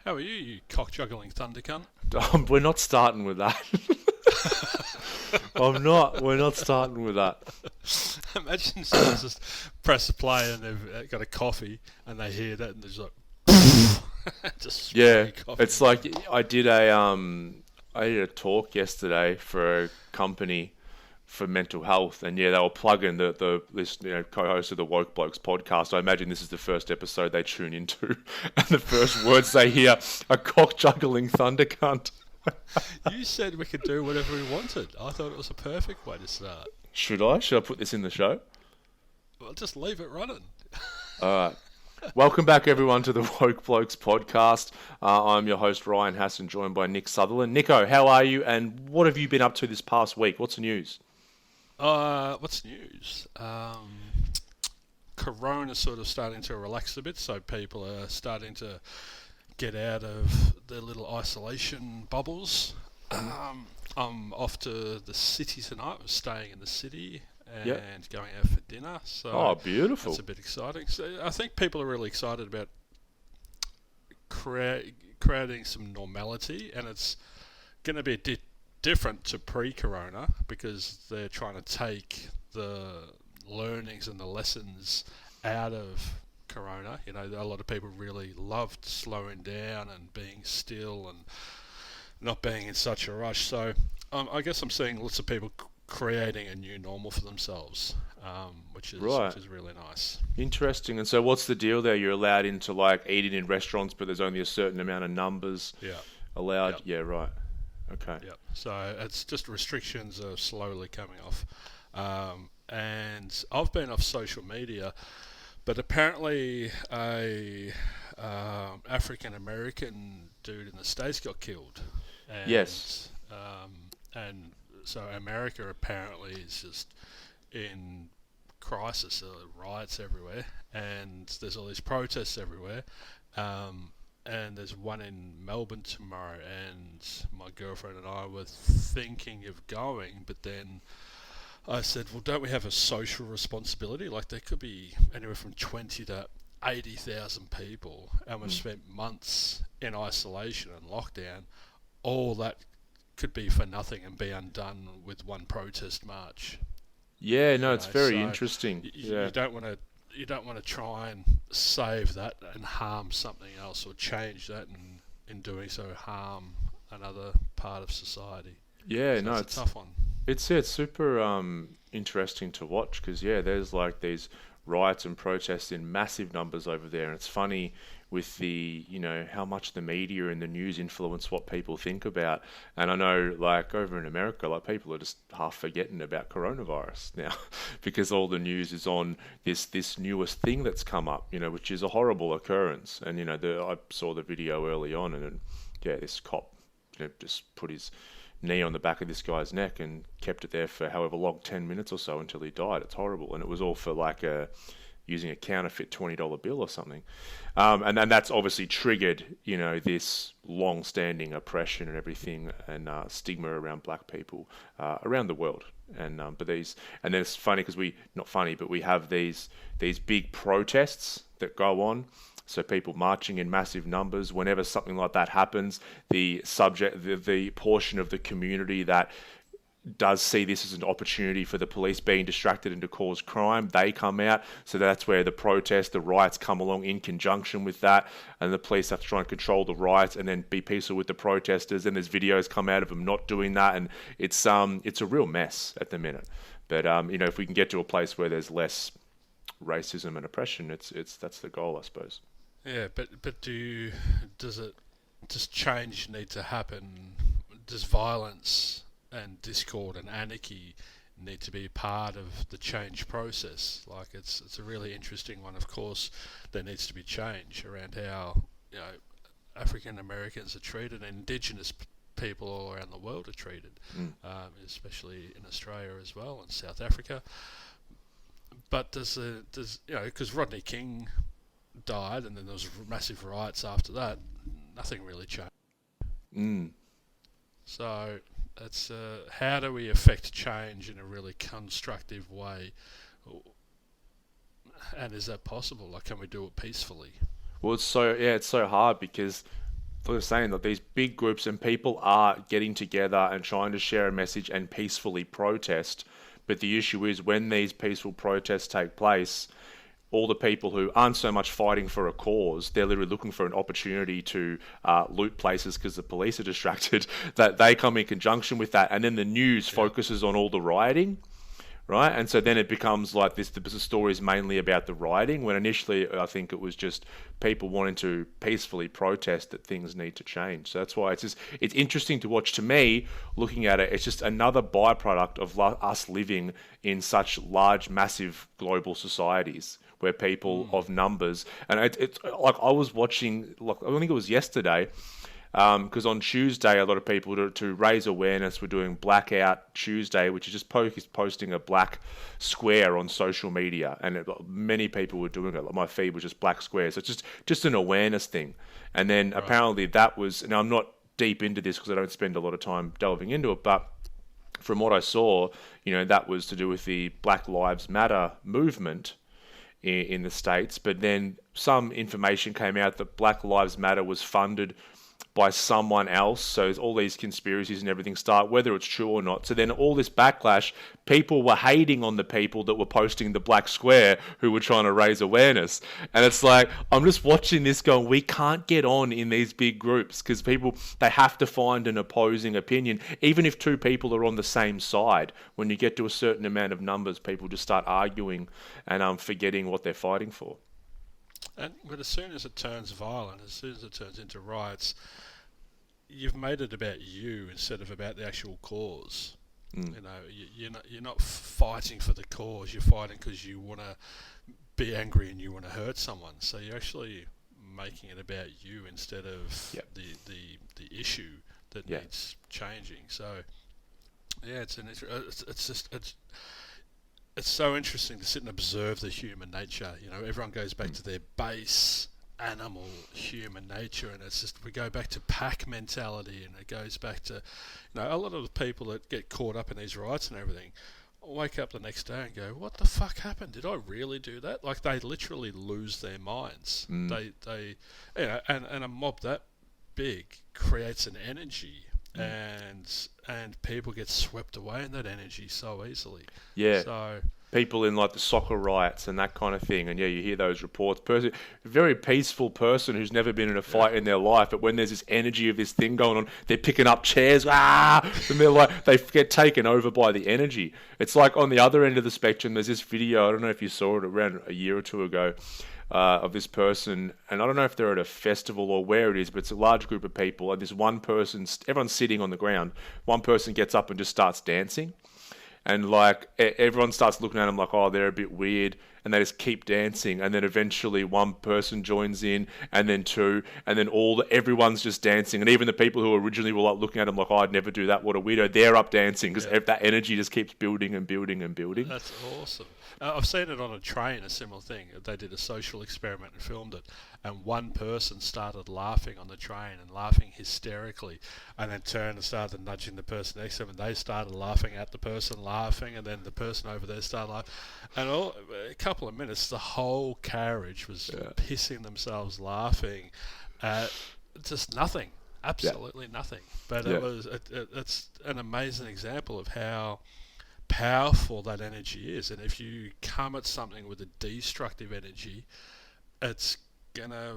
How are you cock-juggling thunder cunt? We're not starting with that. I'm not. We're not starting with that. Imagine someone just press play and they've got a coffee and they hear that and they're just like, just Yeah, spray coffee it's in their like mouth. I did a talk yesterday for a company for mental health, and yeah, they were plugging the this co-host of the Woke Blokes podcast. I imagine this is the first episode they tune into, and the first words they hear are cock juggling thunder cunt. You said we could do whatever we wanted. I thought it was a perfect way to start. Should I? Should I put this in the show? Well, just leave it running. All right. Welcome back, everyone, to the Woke Blokes podcast. I'm your host, Ryan Hassan, joined by Nick Sutherland. Nico, how are you, and what have you been up to this past week? What's the news? What's news? Corona's sort of starting to relax a bit, so people are starting to get out of their little isolation bubbles. I'm off to the city tonight. I'm staying in the city Yep. and going out for dinner, Oh, so that's beautiful. a bit exciting. So I think people are really excited about creating some normality, and it's going to be different to pre-corona because they're trying to take the learnings and the lessons out of corona. You know, a lot of people really loved slowing down and being still and not being in such a rush. So I guess I'm seeing lots of people creating a new normal for themselves, which Right. is really nice. Interesting. And so what's the deal there? You're allowed into like eating in restaurants, but there's only a certain amount of numbers Yeah, allowed. yeah, Yeah, right. Okay. yeah. So it's just restrictions are slowly coming off, and I've been off social media. But apparently, a African American dude in the states got killed, Yes. and so America apparently is just in crisis. There are riots everywhere, and there's all these protests everywhere. Um, and there's one in Melbourne tomorrow, and my girlfriend and I were thinking of going, but then I said, well, don't we have a social responsibility? Like, there could be anywhere from 20 to 80,000 people, and we've Mm. spent months in isolation and lockdown. All that could be for nothing and be undone with one protest march. Yeah, no, You it's know, very so interesting. you Yeah. don't want to try and save that and harm something else, or change that and in doing so harm another part of society. Yeah, So no, it's a it's tough one. it's super interesting to watch because yeah, there's like these riots and protests in massive numbers over there, and it's funny with the how much the media and the news influence what people think about. And I know like over in America, like people are just half forgetting about coronavirus now because all the news is on this newest thing that's come up, which is a horrible occurrence. And I saw the video early on, and yeah, this cop just put his knee on the back of this guy's neck and kept it there for however long, 10 minutes or so until he died. It's horrible. And it was all for like using a counterfeit $20 bill or something. And then that's obviously triggered, this long-standing oppression and everything and stigma around black people around the world. And then it's funny because not funny, but we have these big protests that go on. So people marching in massive numbers. Whenever something like that happens, the portion of the community that does see this as an opportunity for the police being distracted and to cause crime, they come out. So that's where the riots come along in conjunction with that, and the police have to try and control the riots and then be peaceful with the protesters. And there's videos come out of them not doing that, and it's a real mess at the minute. But if we can get to a place where there's less racism and oppression, it's that's the goal, I suppose. Yeah, but does change need to happen? Does violence and discord and anarchy need to be part of the change process? Like, it's a really interesting one. Of course, there needs to be change around how African Americans are treated, and Indigenous people all around the world are treated, Mm. especially in Australia as well and South Africa. But does because Rodney King died, and then there was massive riots after that. Nothing really changed. Mm. So it's how do we affect change in a really constructive way, and is that possible? Like, can we do it peacefully? Well, it's so hard because I was saying that these big groups and people are getting together and trying to share a message and peacefully protest. But the issue is when these peaceful protests take place, all the people who aren't so much fighting for a cause, they're literally looking for an opportunity to loot places because the police are distracted, that they come in conjunction with that. And then the news Yeah. focuses on all the rioting, right? And so then it becomes like this, the story is mainly about the rioting, when initially I think it was just people wanting to peacefully protest that things need to change. So that's why it's interesting to watch. To me, looking at it, it's just another byproduct of us living in such large, massive global societies where people of numbers, and it's like I was watching, like I think it was yesterday, because on Tuesday, a lot of people to raise awareness were doing Blackout Tuesday, which is just posting a black square on social media, and many people were doing it. Like my feed was just black squares. So it's just an awareness thing. And then Right. apparently that was. Now I'm not deep into this because I don't spend a lot of time delving into it, but from what I saw, that was to do with the Black Lives Matter movement in the States. But then some information came out that Black Lives Matter was funded by someone else. So all these conspiracies and everything start, whether it's true or not. So then all this backlash, people were hating on the people that were posting the black square who were trying to raise awareness. And it's like, I'm just watching this going, we can't get on in these big groups because people, they have to find an opposing opinion. Even if two people are on the same side, when you get to a certain amount of numbers, people just start arguing and forgetting what they're fighting for. But as soon as it turns violent, as soon as it turns into riots, you've made it about you instead of about the actual cause. Mm. You're not fighting for the cause. You're fighting because you want to be angry and you want to hurt someone. So you're actually making it about you instead of Yep. the issue that Yeah. needs changing. So yeah, it's so interesting to sit and observe the human nature. Everyone goes back to their base animal human nature, and it's just we go back to pack mentality, and it goes back to a lot of the people that get caught up in these riots and everything wake up the next day and go, what the fuck happened? Did I really do that? Like they literally lose their minds. Mm. They and a mob that big creates an energy, and people get swept away in that energy so easily. Yeah. So People in like the soccer riots and that kind of thing. And yeah, you hear those reports. Very peaceful person who's never been in a fight in their life, but when there's this energy of this thing going on, they're picking up chairs, and they're like, they get taken over by the energy. It's like on the other end of the spectrum, there's this video, I don't know if you saw it around a year or two ago, of this person, and I don't know if they're at a festival or where it is, but it's a large group of people, and this one person, everyone's sitting on the ground, one person gets up and just starts dancing. And like everyone starts looking at them like, oh, they're a bit weird, and they just keep dancing. And then eventually one person joins in, and then two, and then everyone's just dancing. And even the people who originally were like looking at them like, oh, I'd never do that, what a weirdo, they're up dancing because that energy just keeps building and building and building. that's awesome. I've seen it on a train, a similar thing. They did a social experiment and filmed it, and one person started laughing on the train and laughing hysterically, and then turned and started nudging the person next to them, and they started laughing at the person laughing, and then the person over there started laughing. And a couple of minutes, the whole carriage was pissing themselves laughing at just nothing. Absolutely nothing. But it's an amazing example of how powerful that energy is, and if you come at something with a destructive energy, it's gonna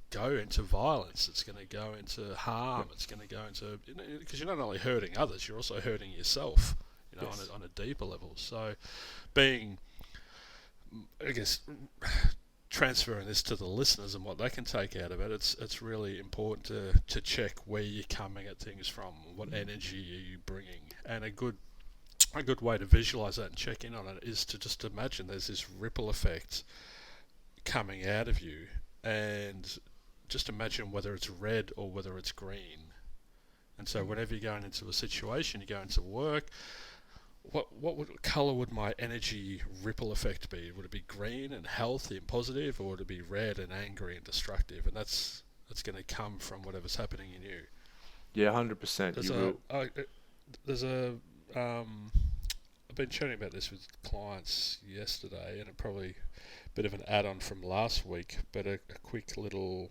go into violence, it's gonna go into harm, it's gonna go into, because you're not only hurting others, you're also hurting yourself, on a deeper level. So being, I guess, transferring this to the listeners and what they can take out of it, it's really important to check where you're coming at things from, what energy are you bringing, and a good way to visualize that and check in on it is to just imagine there's this ripple effect coming out of you, and just imagine whether it's red or whether it's green. And so whenever you're going into a situation, you go into work, what colour would my energy ripple effect be? Would it be green and healthy and positive, or would it be red and angry and destructive? And that's going to come from whatever's happening in you. Yeah, 100%. There's a I've been chatting about this with clients yesterday, and it probably a bit of an add-on from last week, but a quick little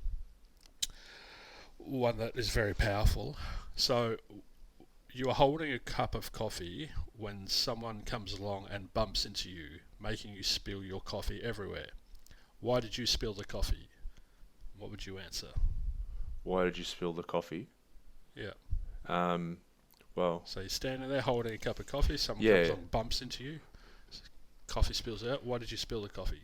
one that is very powerful. So you are holding a cup of coffee when someone comes along and bumps into you, making you spill your coffee everywhere. Why did you spill the coffee? What would you answer? Why did you spill the coffee? Yeah. Um, well, So you're standing there holding a cup of coffee, someone yeah. comes along, bumps into you, coffee spills out. Why did you spill the coffee?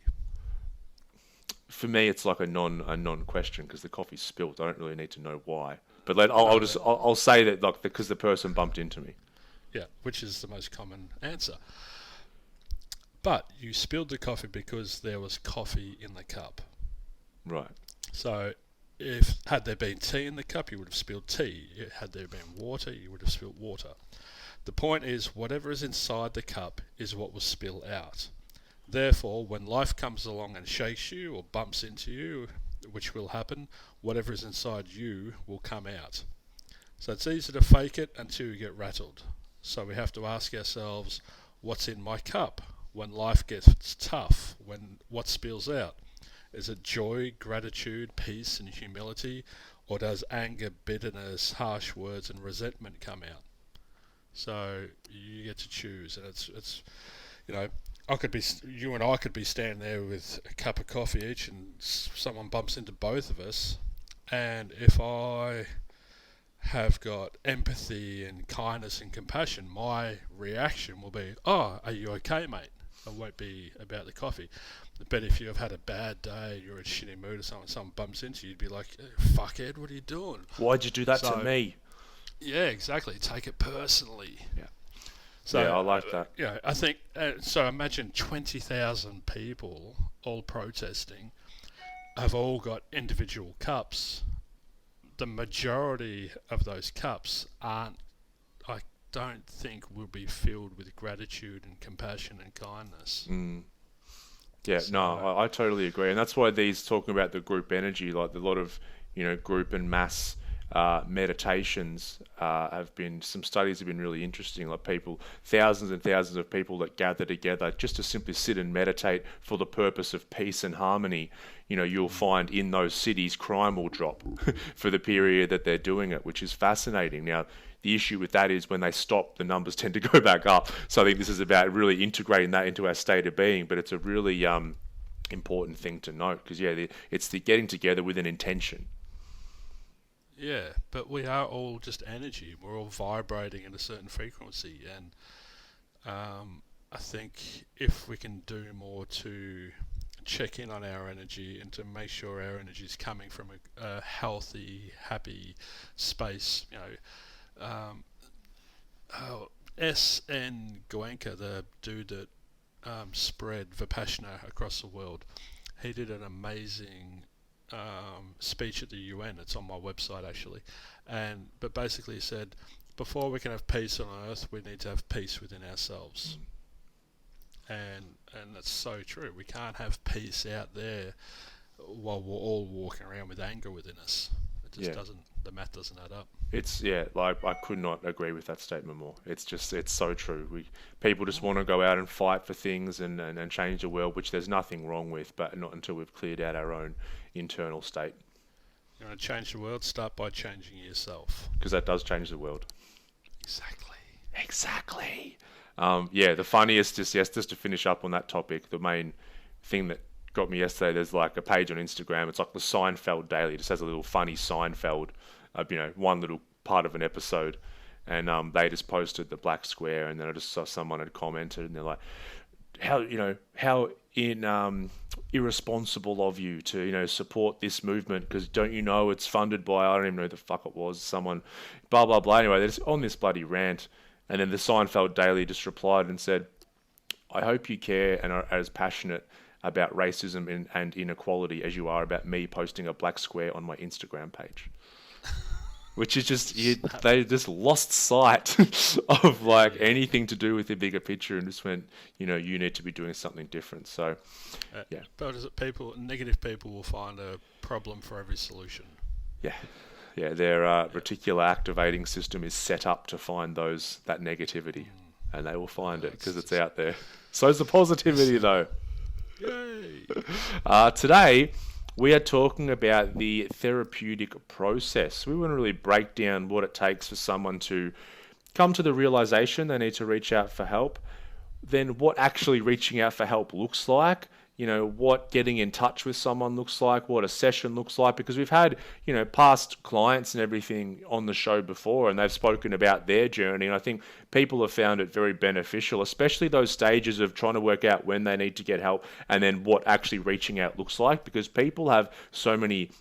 For me, it's like a non question because the coffee's spilt. I don't really need to know why. But I'll say that like because the person bumped into me. Yeah, which is the most common answer. But you spilled the coffee because there was coffee in the cup. Right. So had there been tea in the cup, you would have spilled tea. Had there been water, you would have spilled water. The point is, whatever is inside the cup is what will spill out. Therefore, when life comes along and shakes you or bumps into you, which will happen, whatever is inside you will come out. So it's easy to fake it until you get rattled. So we have to ask ourselves, what's in my cup? When life gets tough, when what spills out? Is it joy, gratitude, peace and humility? Or does anger, bitterness, harsh words and resentment come out? So you get to choose, and it's you and I could be standing there with a cup of coffee each, and someone bumps into both of us, and if I have got empathy and kindness and compassion, my reaction will be, "Oh, are you okay, mate?" It won't be about the coffee. But if you have had a bad day, you're in a shitty mood, or someone bumps into you, you'd be like, "Fuckhead, what are you doing?" Why'd you do that to me? Yeah, exactly. Take it personally. Yeah. So, yeah, I like that. I think so. Imagine 20,000 people all protesting have all got individual cups. The majority of those cups aren't. I don't think will be filled with gratitude and compassion and kindness. Yeah, So, no, I totally agree, and that's why these talking about the group energy, like a lot of group and mass meditations some studies have been really interesting. Like thousands and thousands of people that gather together just to simply sit and meditate for the purpose of peace and harmony. You'll find in those cities crime will drop for the period that they're doing it, which is fascinating. Now, the issue with that is when they stop, the numbers tend to go back up. So I think this is about really integrating that into our state of being. But it's a really important thing to note because it's the getting together with an intention. yeah, but we are all just energy. We're all vibrating at a certain frequency, and I think if we can do more to check in on our energy and to make sure our energy is coming from a healthy, happy space, S.N. Goenka, the dude that spread Vipassana across the world, he did an amazing speech at the UN. It's on my website actually, but basically he said, before we can have peace on earth, we need to have peace within ourselves. And that's so true. We can't have peace out there while we're all walking around with anger within us. It just doesn't. The math doesn't add up. Like I could not agree with that statement more. It's so true. People just want to go out and fight for things and change the world, which there's nothing wrong with, but not until we've cleared out our own internal state. You want to change the world? Start by changing yourself. Because that does change the world. Exactly. The funniest, just to finish up on that topic, the main thing that got me yesterday, there's like a page on Instagram, it's like the Seinfeld Daily, it just has a little funny Seinfeld, one little part of an episode, and they just posted the black square, and then I just saw someone had commented, and they're like, how irresponsible of you to support this movement, because don't you know it's funded by, I don't even know who the fuck it was, someone, blah blah blah. Anyway, they're just on this bloody rant, and then the Seinfeld Daily just replied and said, I hope you care and are as passionate about racism and inequality as you are about me posting a black square on my Instagram page. Which is just, they just lost sight of like anything to do with the bigger picture and just went, you need to be doing something different. So, yeah. But is it negative people will find a problem for every solution. Yeah. Yeah, their reticular activating system is set up to find that negativity, and they will find it because it's out there. So is the positivity, though. Yay! Today, We are talking about the therapeutic process. We want to really break down what it takes for someone to come to the realization they need to reach out for help, then what actually reaching out for help looks like, what getting in touch with someone looks like, what a session looks like, because we've had, past clients and everything on the show before, and they've spoken about their journey. And I think people have found it very beneficial, especially those stages of trying to work out when they need to get help and then what actually reaching out looks like, because people have so many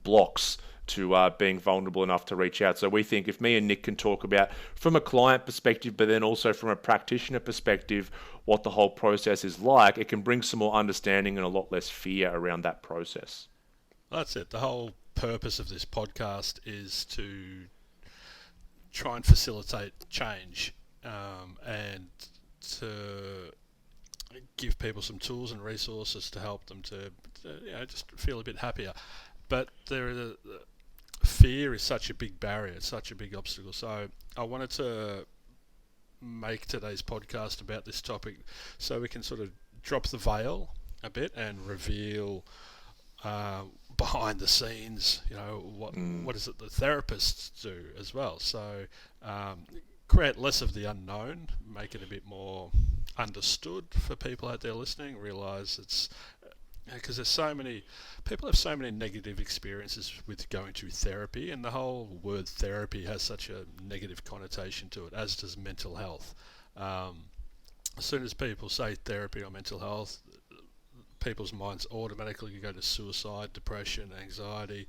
blocks to being vulnerable enough to reach out. So we think if me and Nick can talk about from a client perspective, but then also from a practitioner perspective, what the whole process is like, it can bring some more understanding and a lot less fear around that process. That's it. The whole purpose of this podcast is to try and facilitate change, and to give people some tools and resources to help them to just feel a bit happier. But fear is such a big barrier, it's such a big obstacle. So I wanted to make today's podcast about this topic so we can sort of drop the veil a bit and reveal behind the scenes, what is it the therapists do as well. So create less of the unknown, make it a bit more understood for people out there listening. Realize it's because there's so many people have so many negative experiences with going to therapy, and the whole word therapy has such a negative connotation to it, as does mental health. As soon as people say therapy or mental health, people's minds automatically go to suicide, depression, anxiety,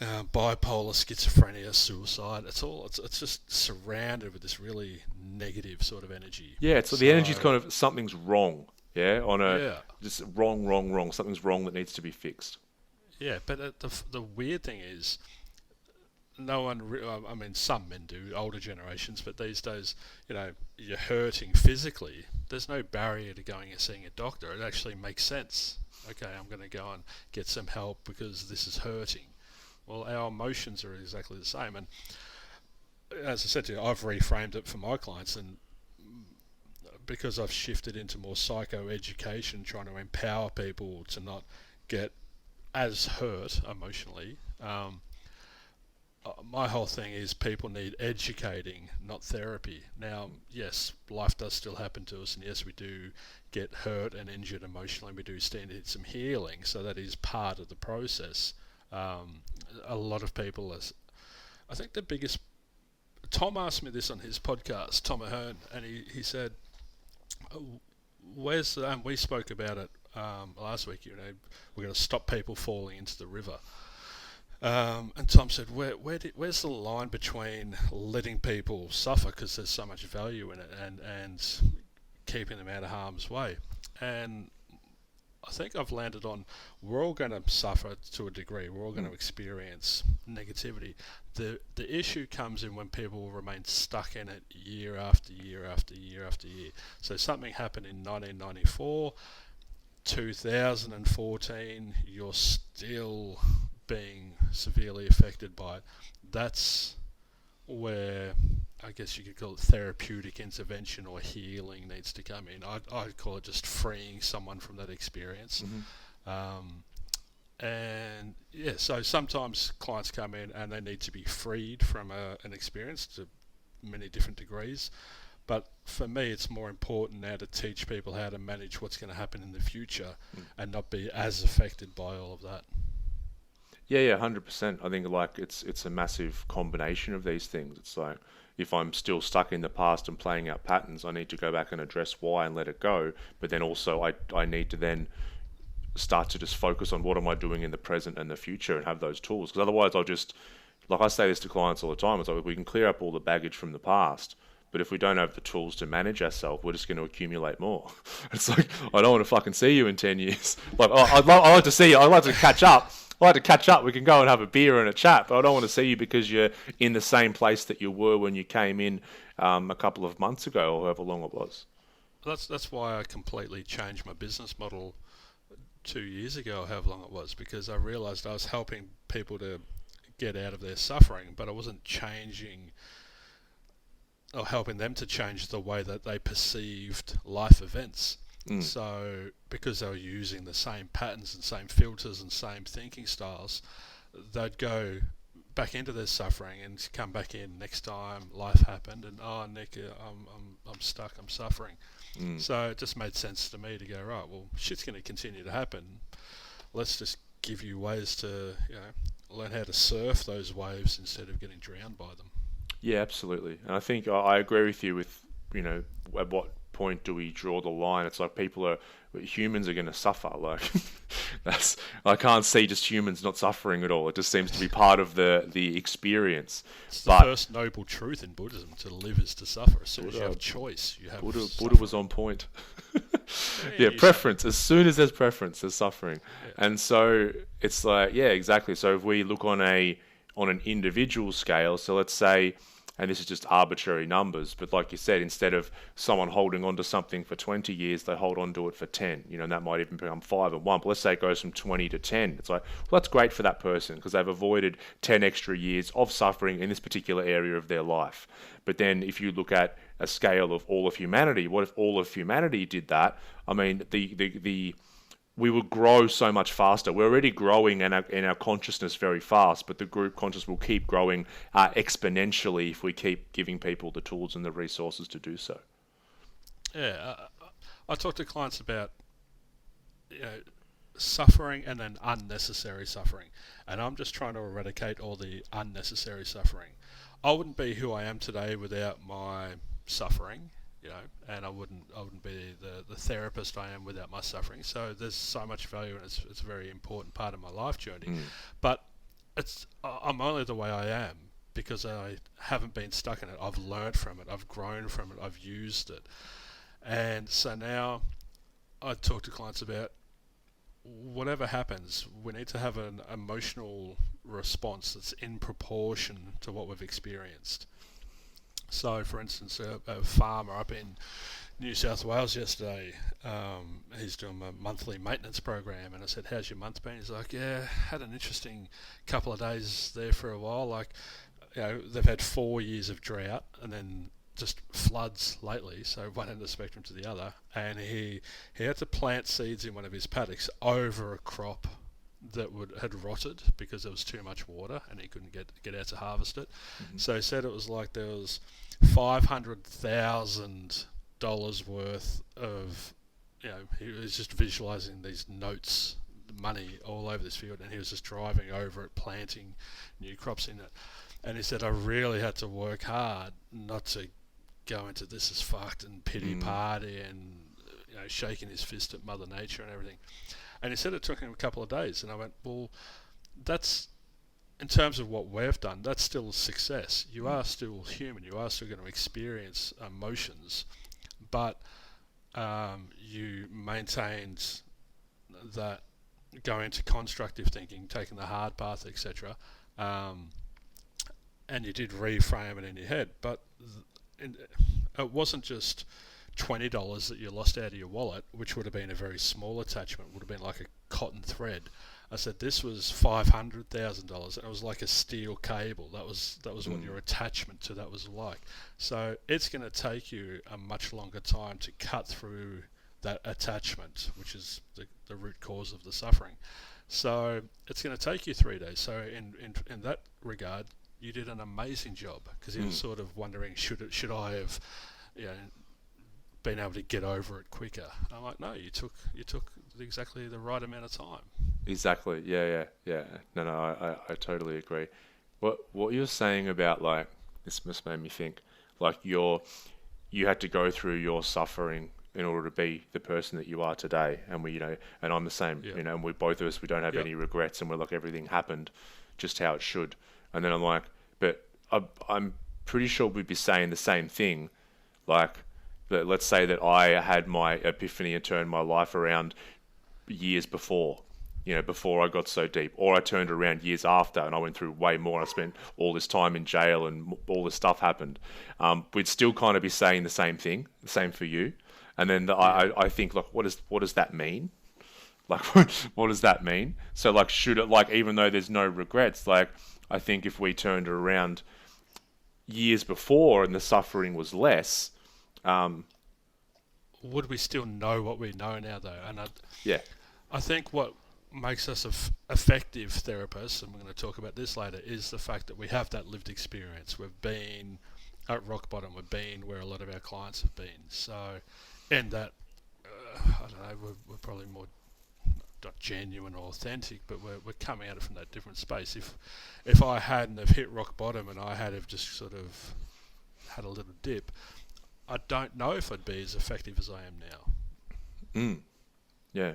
bipolar, schizophrenia, suicide. It's just surrounded with this really negative sort of energy. Yeah, so the energy's kind of something's wrong. Yeah, yeah, just wrong, wrong, wrong. Something's wrong that needs to be fixed. yeah. But the weird thing is, no one. I mean, some men do, older generations, but these days, you're hurting physically. There's no barrier to going and seeing a doctor. It actually makes sense. Okay, I'm going to go and get some help because this is hurting. Well, our emotions are exactly the same, and as I said to you, I've reframed it for my clients, and because I've shifted into more psychoeducation, trying to empower people to not get as hurt emotionally. My whole thing is people need educating, not therapy. Now, yes, life does still happen to us, and yes, we do get hurt and injured emotionally. We do stand in some healing, so that is part of the process. A lot of people, I think the biggest. Tom asked me this on his podcast, Tom Ahern, and he said, and we spoke about it last week, we're going to stop people falling into the river. And Tom said, where's the line between letting people suffer because there's so much value in it, and keeping them out of harm's way? And I think I've landed on, we're all going to suffer to a degree. We're all going to experience negativity. The issue comes in when people remain stuck in it year after year after year after year. So something happened in 1994, 2014, you're still being severely affected by it. That's where I guess you could call it therapeutic intervention or healing needs to come in. I'd call it just freeing someone from that experience. And yeah, so sometimes clients come in and they need to be freed from an experience to many different degrees. But for me, it's more important now to teach people how to manage what's going to happen in the future and not be as affected by all of that. Yeah, 100%. I think like it's a massive combination of these things. It's like if I'm still stuck in the past and playing out patterns, I need to go back and address why and let it go. But then also I need to then start to just focus on what am I doing in the present and the future and have those tools. Because otherwise I'll just, like I say this to clients all the time, it's like we can clear up all the baggage from the past, but if we don't have the tools to manage ourselves, we're just going to accumulate more. It's like, I don't want to fucking see you in 10 years. Like, I'd like to see you. I'd like to catch up. I'd like to catch up. We can go and have a beer and a chat, but I don't want to see you because you're in the same place that you were when you came in a couple of months ago or however long it was. That's why I completely changed my business model 2 years ago, however long it was, because I realized I was helping people to get out of their suffering, but I wasn't changing or helping them to change the way that they perceived life events. Mm. So because they were using the same patterns and same filters and same thinking styles, they'd go back into their suffering and come back in next time life happened and, oh Nick, I'm stuck, I'm suffering. Mm. So it just made sense to me to go, right, well, shit's going to continue to happen. Let's just give you ways to, learn how to surf those waves instead of getting drowned by them. Yeah, absolutely. And I think I agree with you with, at what point do we draw the line? It's like humans are going to suffer. Like I can't see just humans not suffering at all. It just seems to be part of the experience. It's the But first noble truth in Buddhism: to live is to suffer. As soon as you Buddha, have choice, you have Buddha was suffering. on point. Yeah, Yeah, you suffer. preference. As soon as there's preference, there's suffering. Yeah. And so it's like, yeah, exactly. So if we look on an individual scale, so let's say, and this is just arbitrary numbers, but like you said, instead of someone holding on to something for 20 years, they hold on to it for 10, and that might even become 5 and 1. But let's say it goes from 20 to 10. It's like, well, that's great for that person because they've avoided 10 extra years of suffering in this particular area of their life. But then if you look at a scale of all of humanity, what if all of humanity did that? I mean, we would grow so much faster. We're already growing in our consciousness very fast, but the group conscious will keep growing exponentially if we keep giving people the tools and the resources to do so. Yeah, I talk to clients about, you know, suffering and then unnecessary suffering, and I'm just trying to eradicate all the unnecessary suffering. I wouldn't be who I am today without my suffering, and I wouldn't be the therapist I am without my suffering. So there's so much value, and it's a very important part of my life journey. Mm. But I'm only the way I am because I haven't been stuck in it. I've learned from it. I've grown from it. I've used it, and so now I talk to clients about whatever happens, we need to have an emotional response that's in proportion to what we've experienced. So, for instance, a farmer up in New South Wales yesterday, he's doing a monthly maintenance program, and I said, "How's your month been?" He's like, "Yeah, had an interesting couple of days there for a while. Like, they've had 4 years of drought, and then just floods lately, so one end of the spectrum to the other, and he had to plant seeds in one of his paddocks over a crop that had rotted because there was too much water and he couldn't get out to harvest it. Mm-hmm. So he said it was like there was $500,000 worth of, he was just visualizing these notes, money all over this field, and he was just driving over it, planting new crops in it. And he said, I really had to work hard not to go into this is fucked and pity party and shaking his fist at Mother Nature and everything. And he said it took him a couple of days, and I went, well, that's, in terms of what we've done, that's still success. You are still human. You are still going to experience emotions, but you maintained that going to constructive thinking, taking the hard path, etc. And you did reframe it in your head, but it wasn't just $20 that you lost out of your wallet, which would have been a very small attachment, would have been like a cotton thread. I said this was $500,000, and it was like a steel cable. That was what your attachment to that was like. So it's going to take you a much longer time to cut through that attachment, which is the root cause of the suffering. So it's going to take you 3 days. So in that regard, you did an amazing job, because he was sort of wondering, should I have, been able to get over it quicker. I'm like, no, you took exactly the right amount of time. Exactly. Yeah. No, I totally agree. What you're saying about, like, this just made me think, like, you had to go through your suffering in order to be the person that you are today, and and I'm the same, Yep. and we both of us, we don't have Yep. any regrets, and we're like, everything happened just how it should. And then I'm like, but I'm pretty sure we'd be saying the same thing, like, let's say that I had my epiphany and turned my life around years before, before I got so deep, or I turned around years after and I went through way more. I spent all this time in jail and all this stuff happened. We'd still kind of be saying the same thing, the same for you. And then I think, like, what does that mean? Like, what does that mean? So, like, should it, like, even though there's no regrets, like, I think if we turned around years before and the suffering was less, would we still know what we know now, though? And Yeah. I think what makes us effective therapists, and we're going to talk about this later, is the fact that we have that lived experience. We've been at rock bottom. We've been where a lot of our clients have been. So, and that, I don't know, we're probably more not genuine or authentic, but we're coming at it from that different space. If I hadn't have hit rock bottom and I had have just sort of had a little dip, I don't know if I'd be as effective as I am now. Yeah.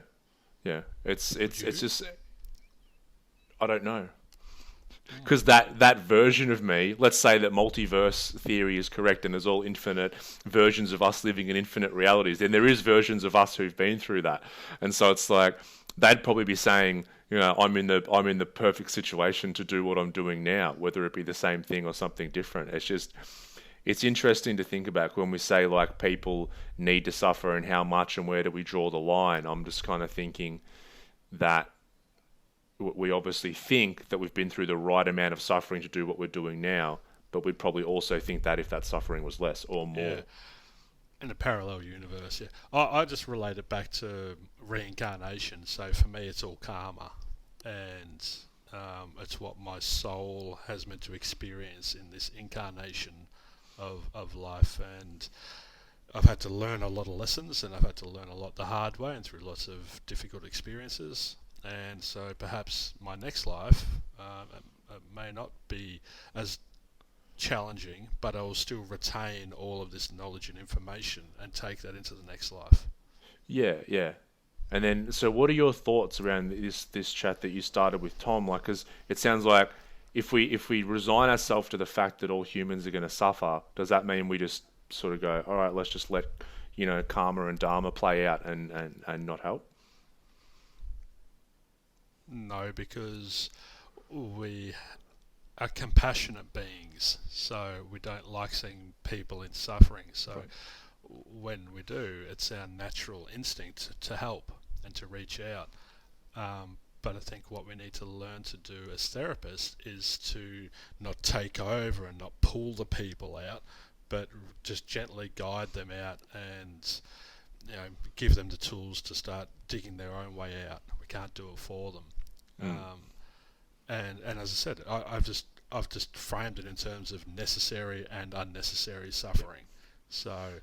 Yeah. It's just, I don't know. Because that version of me, let's say that multiverse theory is correct and there's all infinite versions of us living in infinite realities, then there is versions of us who've been through that. And so it's like, they'd probably be saying, I'm in the perfect situation to do what I'm doing now, whether it be the same thing or something different. It's interesting to think about when we say like people need to suffer and how much and where do we draw the line. I'm just kind of thinking that we obviously think that we've been through the right amount of suffering to do what we're doing now, but we'd probably also think that if that suffering was less or more. Yeah. In a parallel universe, yeah. I just relate it back to reincarnation. So for me, it's all karma, and it's what my soul has meant to experience in this incarnation of life. And I've had to learn a lot of lessons, and I've had to learn a lot the hard way and through lots of difficult experiences. And so perhaps my next life it may not be as challenging, but I will still retain all of this knowledge and information and take that into the next life. Yeah, yeah. And then, so what are your thoughts around this chat that you started with Tom? Like, because it sounds like if we resign ourselves to the fact that all humans are going to suffer, does that mean we just sort of go, all right, let's just let karma and dharma play out and not help? No, because we are compassionate beings, so we don't like seeing people in suffering. So Right. when we do, it's our natural instinct to help and to reach out. But I think what we need to learn to do as therapists is to not take over and not pull the people out, but just gently guide them out and give them the tools to start digging their own way out. We can't do it for them. And as I said, I've just framed it in terms of necessary and unnecessary suffering. So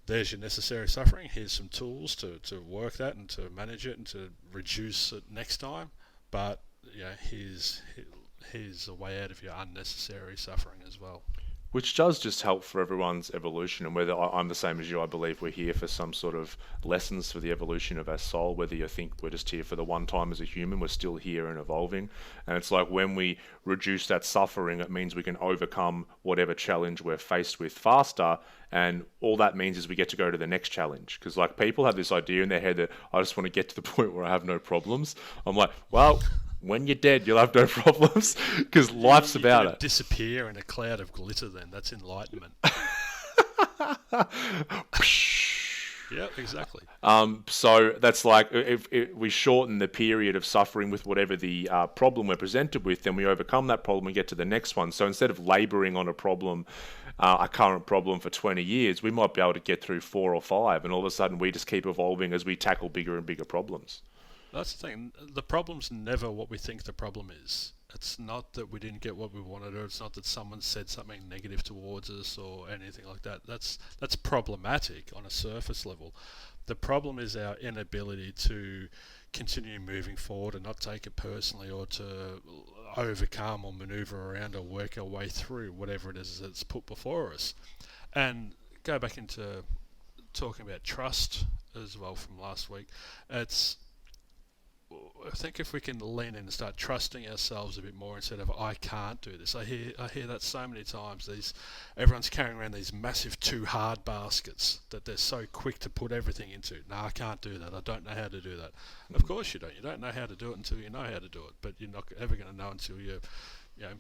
there's your necessary suffering. Here's some tools to work that and to manage it and to reduce it next time. But here's a way out of your unnecessary suffering as well. Which does just help for everyone's evolution. And whether I'm the same as you, I believe we're here for some sort of lessons for the evolution of our soul. Whether you think we're just here for the one time as a human, we're still here and evolving. And it's like when we reduce that suffering, it means we can overcome whatever challenge we're faced with faster. And all that means is we get to go to the next challenge. Because like people have this idea in their head that I just want to get to the point where I have no problems. I'm like, well, when you're dead, you'll have no problems because life's about it. Disappear in a cloud of glitter. Then that's enlightenment. Yeah, exactly. So that's like if we shorten the period of suffering with whatever the problem we're presented with, then we overcome that problem and get to the next one. So instead of labouring on a problem, a current problem for 20 years, we might be able to get through 4 or 5, and all of a sudden we just keep evolving as we tackle bigger and bigger problems. That's the thing. The problem's never what we think the problem is. It's not that we didn't get what we wanted, or it's not that someone said something negative towards us or anything like that. That's problematic on a surface level. The problem is our inability to continue moving forward and not take it personally, or to overcome or maneuver around or work our way through whatever it is that's put before us. And go back into talking about trust as well from last week. I think if we can lean in and start trusting ourselves a bit more instead of I can't do this. I hear that so many times. Everyone's carrying around these massive too hard baskets that they're so quick to put everything into. No, I can't do that. I don't know how to do that. Of course you don't. You don't know how to do it until you know how to do it. But you're not ever going to know until you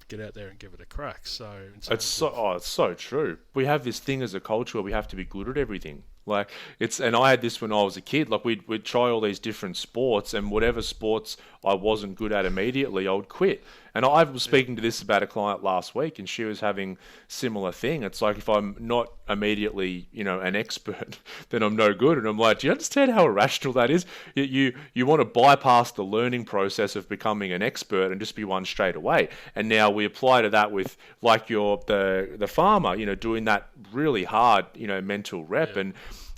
get out there and give it a crack. So it's so true. We have this thing as a culture where we have to be good at everything. Like and I had this when I was a kid. Like we'd try all these different sports, and whatever sports I wasn't good at immediately, I would quit. And I was Yeah. speaking to this about a client last week, and she was having similar thing. It's like if I'm not immediately, an expert, then I'm no good. And I'm like, do you understand how irrational that is? You want to bypass the learning process of becoming an expert and just be one straight away. And now we apply to that with like the farmer, doing that really hard, mental rep. Yeah. And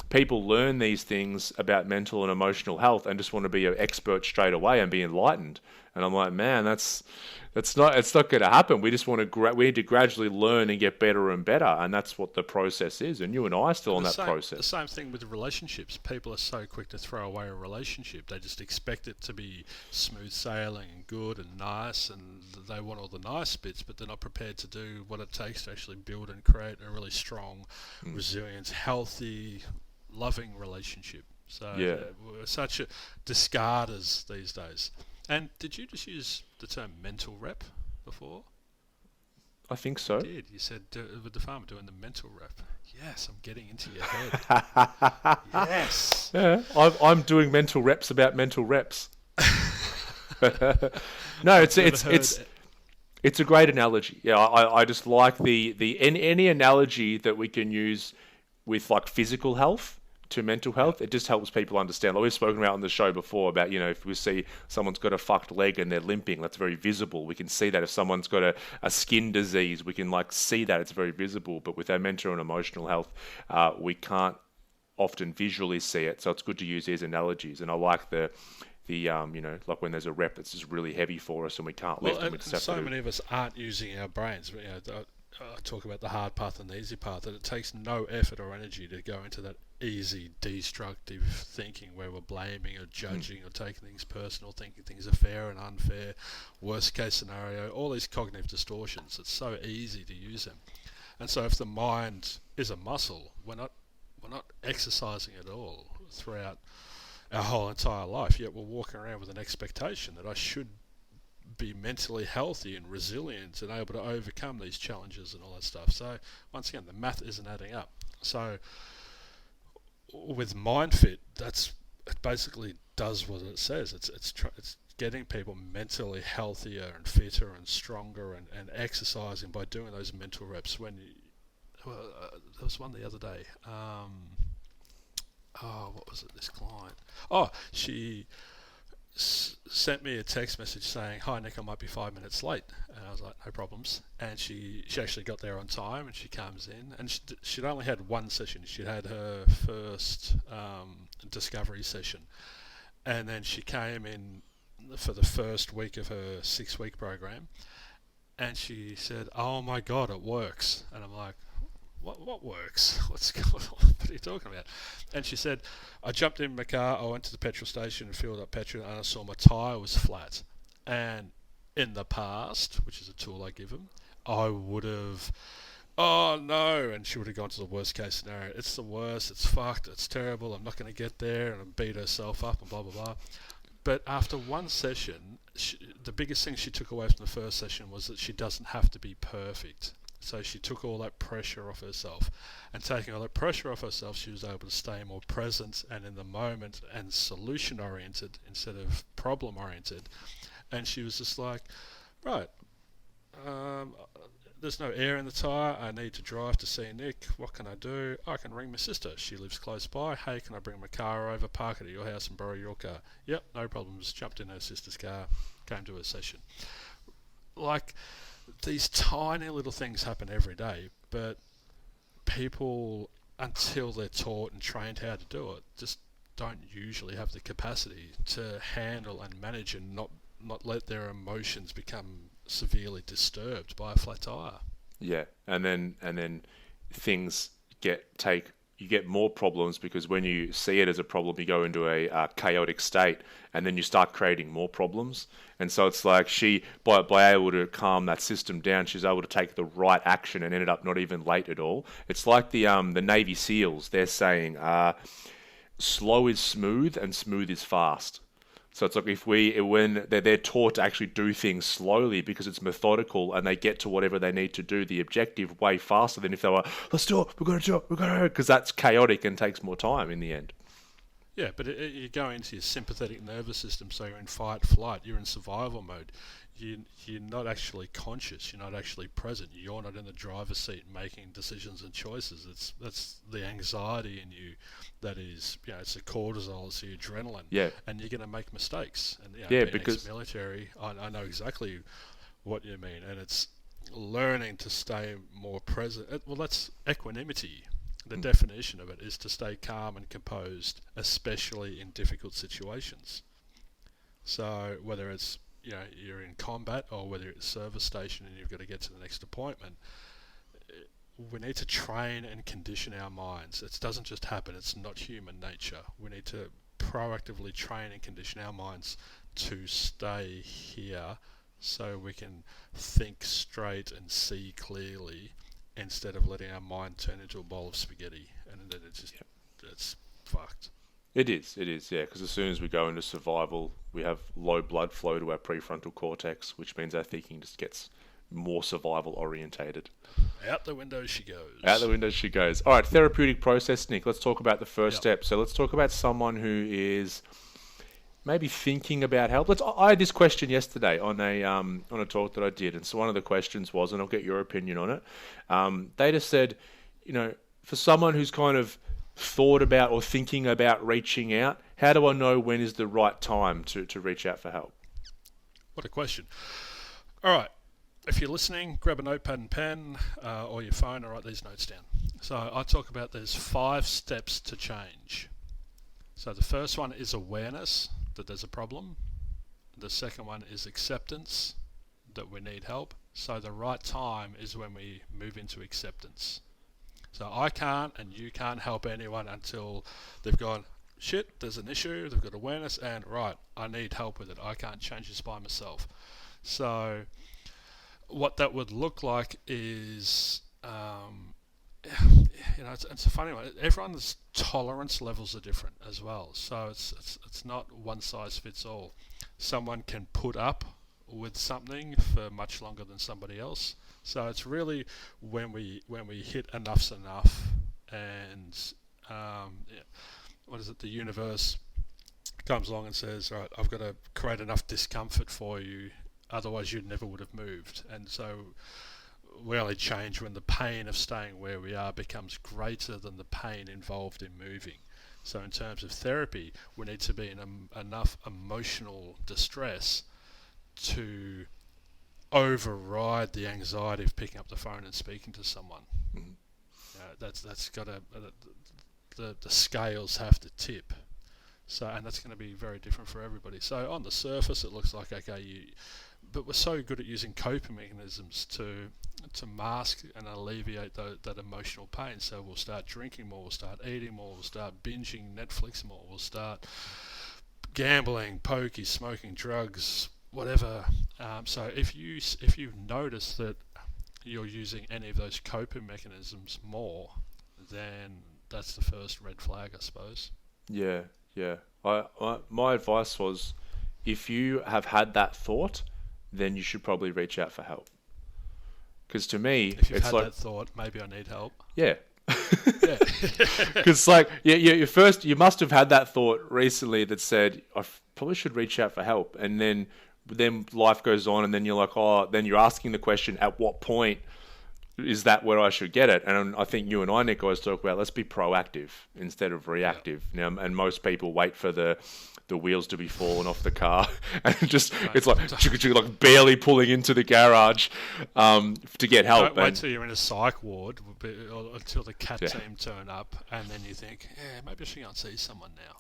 people learn these things about mental and emotional health and just want to be an expert straight away and be enlightened. And I'm like, man, it's not going to happen. We just want to we need to gradually learn and get better and better, and that's what the process is. And you and I are still And on that the process. same thing with relationships. People are so quick to throw away a relationship. They just expect it to be smooth sailing and good and nice, and they want all the nice bits, but they're not prepared to do what it takes to actually build and create a really strong, resilient, healthy, loving relationship. So Yeah, we're such a discarders these days. And did you just use the term mental rep before? I think You so. did. You said with the farmer doing the mental rep. Yes, I'm getting into your head. Yes. Yeah, I'm doing mental reps about mental reps. No, I've never heard. it's a great analogy. Yeah, I just like the any analogy that we can use with like physical health to mental Yeah. health. It just helps people understand. Like we've spoken about on the show before about, if we see someone's got a fucked leg and they're limping, that's very visible. We can see that. If someone's got a skin disease, we can like see that. It's very visible. But with our mental and emotional health, we can't often visually see it. So it's good to use these analogies. And I like the like when there's a rep that's just really heavy for us and we can't Well, lift and we just and have so to. many of us aren't using our brains. I talk about the hard path and the easy path, that it takes no effort or energy to go into that easy, destructive thinking where we're blaming or judging or taking things personal, thinking things are fair and unfair, worst case scenario, all these cognitive distortions. It's so easy to use them. And so if the mind is a muscle, we're not exercising it all throughout our whole entire life, yet we're walking around with an expectation that I should be mentally healthy and resilient and able to overcome these challenges and all that stuff. So once again, the math isn't adding up. So with Myndfit, it basically does what it says. It's getting people mentally healthier and fitter and stronger and exercising by doing those mental reps. There was one the other day. What was it? This client. She sent me a text message saying, "Hi Nick, I might be 5 minutes late," and I was like, "No problems." And she actually got there on time, and she comes in, and she'd only had one session. She'd had her first discovery session, and then she came in for the first week of her 6 week program, and she said, "Oh my god, it works," and I'm like, what works? What's going on? What are you talking about? And she said, I jumped in my car, I went to the petrol station and filled up petrol, and I saw my tyre was flat. And in the past, which is a tool I give them, I would have, oh no, and she would have gone to the worst case scenario. It's the worst, it's fucked, it's terrible, I'm not going to get there, and beat herself up and blah, blah, blah. But after one session, the biggest thing she took away from the first session was that she doesn't have to be perfect. So she took all that pressure off herself. And taking all that pressure off herself, she was able to stay more present and in the moment and solution oriented instead of problem oriented. And she was just like, right, um, there's no air in the tyre. I need to drive to see Nick. What can I do? I can ring my sister. She lives close by. Hey, can I bring my car over, park it at your house and borrow your car? Yep, no problems. Jumped in her sister's car, came to her session. Like, these tiny little things happen every day, but people, until they're taught and trained how to do it, just don't usually have the capacity to handle and manage and not let their emotions become severely disturbed by a flat tire. Yeah, and then things you get more problems because when you see it as a problem, you go into a chaotic state, and then you start creating more problems. And so it's like she, by able to calm that system down, she's able to take the right action and ended up not even late at all. It's like the Navy SEALs. They're saying slow is smooth and smooth is fast. So it's like when they're taught to actually do things slowly because it's methodical and they get to whatever they need to do, the objective, way faster than if they were, let's do it, we're going to do it, because that's chaotic and takes more time in the end. Yeah, but you go into your sympathetic nervous system, so you're in fight, flight, you're in survival mode. You're not actually conscious, you're not actually present, you're not in the driver's seat making decisions and choices. That's the anxiety in you that is, it's the cortisol, it's the adrenaline, Yeah, and you're going to make mistakes. And yeah, being because ex-military, I know exactly what you mean, and it's learning to stay more present. Well, that's equanimity. The definition of it is to stay calm and composed, especially in difficult situations. So whether it's you're in combat or whether it's service station and you've got to get to the next appointment, we need to train and condition our minds. It doesn't just happen. It's not human nature. We need to proactively train and condition our minds to stay here so we can think straight and see clearly instead of letting our mind turn into a bowl of spaghetti, and then it's fucked. it is, yeah. Because as soon as we go into survival, we have low blood flow to our prefrontal cortex, which means our thinking just gets more survival orientated. Out the window she goes. Out the window she goes. All right, therapeutic process, Nick. Let's talk about the first step. So let's talk about someone who is maybe thinking about help. I had this question yesterday on a talk that I did, and so one of the questions was, and I'll get your opinion on it. They just said, for someone who's kind of thought about or thinking about reaching out, how do I know when is the right time to reach out for help? What a question. All right. If you're listening, grab a notepad and pen or your phone and write these notes down. So I talk about there's 5 steps to change. So the first one is awareness that there's a problem. The second one is acceptance that we need help. So the right time is when we move into acceptance. So I can't and you can't help anyone until they've gone, shit, there's an issue, they've got awareness, and right, I need help with it. I can't change this by myself. So what that would look like is, it's a funny one. Everyone's tolerance levels are different as well. So it's not one size fits all. Someone can put up with something for much longer than somebody else. So it's really when we hit enough's enough, and what is it? The universe comes along and says, "Right, I've got to create enough discomfort for you, otherwise you never would have moved." And so we only change when the pain of staying where we are becomes greater than the pain involved in moving. So in terms of therapy, we need to be in enough emotional distress to override the anxiety of picking up the phone and speaking to someone. Mm-hmm. That's got to the scales have to tip. So, and that's going to be very different for everybody. So on the surface, it looks like okay, but we're so good at using coping mechanisms to mask and alleviate that emotional pain. So we'll start drinking more, we'll start eating more, we'll start binging Netflix more, we'll start gambling, pokie, smoking, drugs, whatever. So if you notice that you're using any of those coping mechanisms more, then that's the first red flag, I suppose. Yeah. My advice was, if you have had that thought, then you should probably reach out for help. Because to me, if you've it's had like that thought, maybe I need help. Yeah. Yeah. Because you must have had that thought recently that said, I probably should reach out for help, and then life goes on, and then you're like, then you're asking the question, at what point is that where I should get it? And I think you and I, Nick, always talk about, let's be proactive instead of reactive. Yeah. Now, and most people wait for the wheels to be falling off the car, and it's like barely pulling into the garage to get help. Don't wait till you're in a psych ward until the CAT team turn up, and then you think, maybe I should go and see someone now.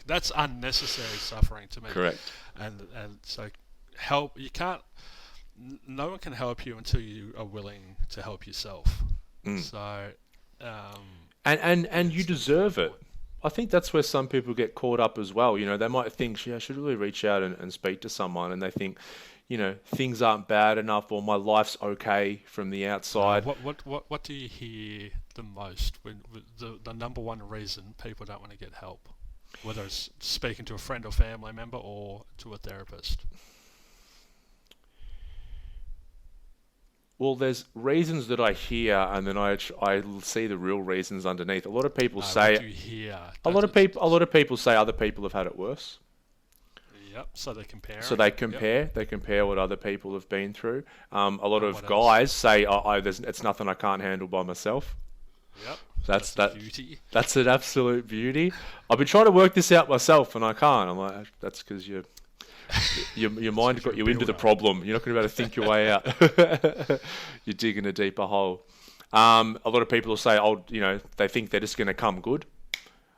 That's unnecessary suffering to me. Correct. And so help, you can't. No one can help you until you are willing to help yourself. So, and you deserve it. I think that's where some people get caught up as well. They might think, I should really reach out and speak to someone, and they think, things aren't bad enough, or my life's okay from the outside. What do you hear the most when the number one reason people don't want to get help, whether it's speaking to a friend or family member or to a therapist? Well, there's reasons that I hear, and then I see the real reasons underneath. A lot of people No, what say do you hear? a lot of people say other people have had it worse. Yep. So they're So comparing. they Yep. compare what other people have been through. A lot And of what else? guys say, it's nothing I can't handle by myself. Yep. That's That's a that. beauty. That's an absolute beauty. I've been trying to work this out myself, and I can't. I'm like, that's because your It's mind because you're got a you into the builder. problem. You're not going to be able to think your way out. You're digging a deeper hole. A lot of people will say, oh, they think they're just going to come good.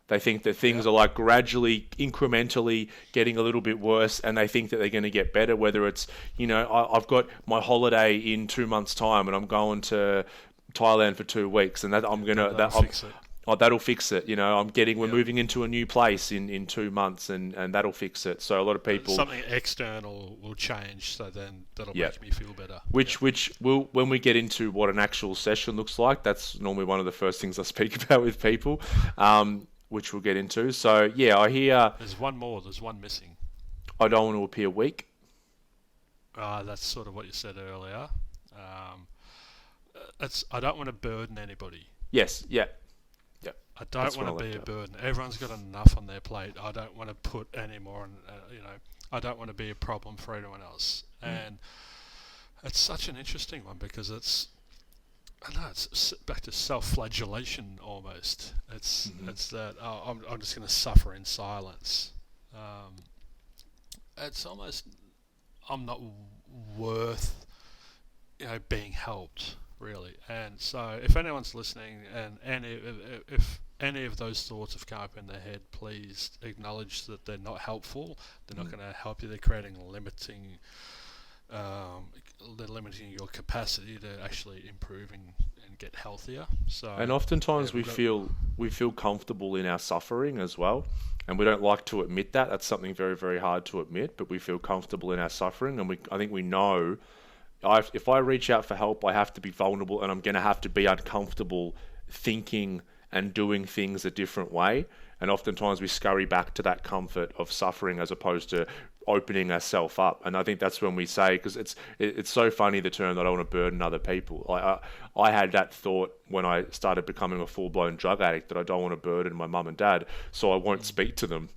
They think that things Yep. are like gradually, incrementally getting a little bit worse, and they think that they're going to get better. Whether it's, I've got my holiday in 2 months' time, and I'm going to Thailand for 2 weeks, and that I'm gonna That'll fix it. oh, that'll fix it. We're Yep. moving into a new place in 2 months, and that'll fix it. So a lot of people, Something external will change, so then that'll yeah, make me feel better. Yep. which will when we get into what an actual session looks like, that's normally one of the first things I speak about with people. Which we'll get into. So yeah, I hear There's one more. There's one missing. I don't want to appear weak. That's sort of what you said earlier. Um, I don't want to burden anybody. Yes, yeah, yeah. I don't That's what I want to be left a out. burden. Everyone's got enough on their plate. I don't want to put any more on. I don't want to be a problem for anyone else. Mm. And it's such an interesting one because I know it's back to self-flagellation almost. Mhm. It's that I'm just going to suffer in silence. Um, it's almost I'm not worth being helped really. And so if anyone's listening and if any of those thoughts have come up in their head, please acknowledge that they're not helpful. They're not Mm. going to help you. They're creating um, they're limiting your capacity to actually improving and get healthier. So And yeah, oftentimes we've got we feel comfortable in our suffering as well, and we don't like to admit that. That's something very very hard to admit, but we feel comfortable in our suffering, and I think we know if I reach out for help, I have to be vulnerable, and I'm going to have to be uncomfortable thinking and doing things a different way. And oftentimes we scurry back to that comfort of suffering as opposed to opening ourselves up. And I think that's when we say, because it's so funny the term that I don't want to burden other people. I had that thought when I started becoming a full blown drug addict that I don't want to burden my mum and dad, so I won't speak to them.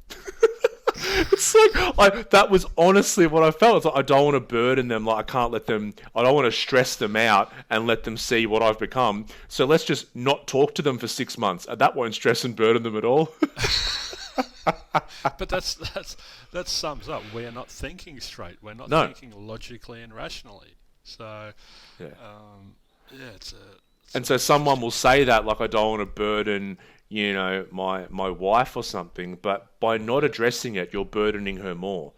It's like that was honestly what I felt. It's like I don't want to burden them. Like I can't let them. I don't want to stress them out and let them see what I've become. So let's just not talk to them for 6 months. And that won't stress and burden them at all. but that sums up. We're not thinking straight. We're not No. thinking logically and rationally. So Yeah. yeah, it's And an so someone interesting will one. say that like I don't want to burden, my wife or something. But by not addressing it, you're burdening her more.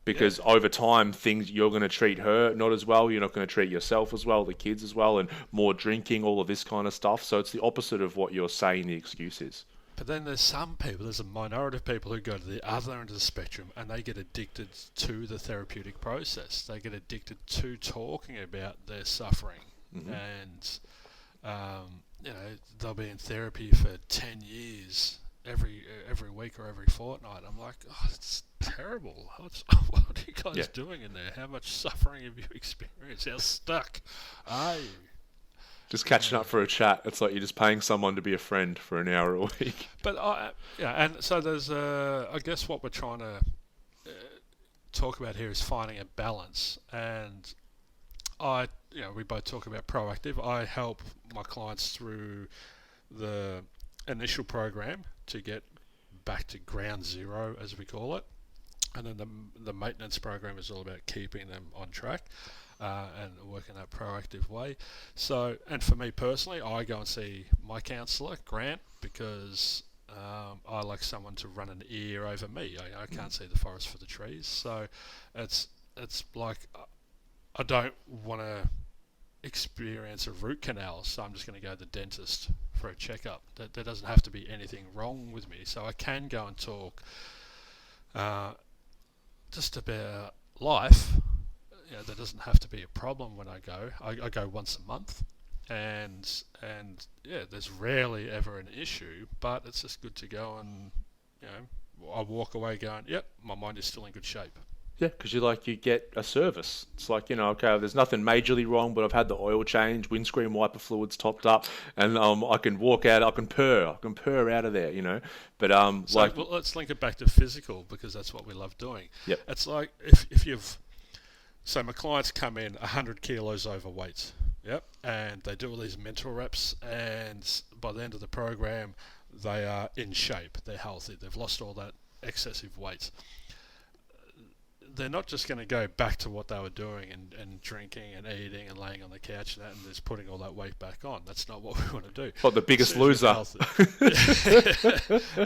Yeah, Because over time things you're going to treat her not as well, you're not going to treat yourself as well, the kids as well, and more drinking, all of this kind of stuff. So it's the opposite of what you're saying the excuse is. but then there's some people. There's a minority of people who go to the other end of the spectrum and they get addicted to the therapeutic process. They get addicted to talking about their suffering, Hmm. and they'll be in therapy for 10 years, every week or every fortnight. I'm like, oh, it's terrible. What are you Yeah. guys doing in there? How much suffering have you experienced? How stuck are you? Just catching Uh, up for a chat. It's like you're just paying someone to be a friend for an hour a week. but and so there's I guess what we're trying to uh, talk about here is finding a balance. And we both talk about proactive. I help my clients through the initial program to get back to ground zero, as we call it. And then the maintenance program is all about keeping them on track and working that proactive way. So, and for me personally, I go and see my counsellor, Grant, because I like someone to run an ear over me. I can't see the forest for the trees. So it's like I don't want to experience a root canal, so I'm just going to go to the dentist for a checkup. There doesn't have to be anything wrong with me, so I can go and talk uh, just about life. There doesn't have to be a problem when I go. I go once a month, and yeah, there's rarely ever an issue, but it's just good to go and I walk away going, yep, my mind is still in good shape. Yeah, because you get a service. It's like, okay, there's nothing majorly wrong, but I've had the oil change, windscreen wiper fluids topped up, and I can walk out, I can purr out of there, But So well, let's link it back to physical because that's what we love doing. yep, It's like if you've so my clients come in 100 kilos overweight, yep, and they do all these mental reps, and by the end of the program, they are in shape, they're healthy, they've lost all that excessive weight. They're not just going to go back to what they were doing and drinking and eating and laying on the couch and just putting all that weight back on. That's not what we want to do. what the biggest loser. As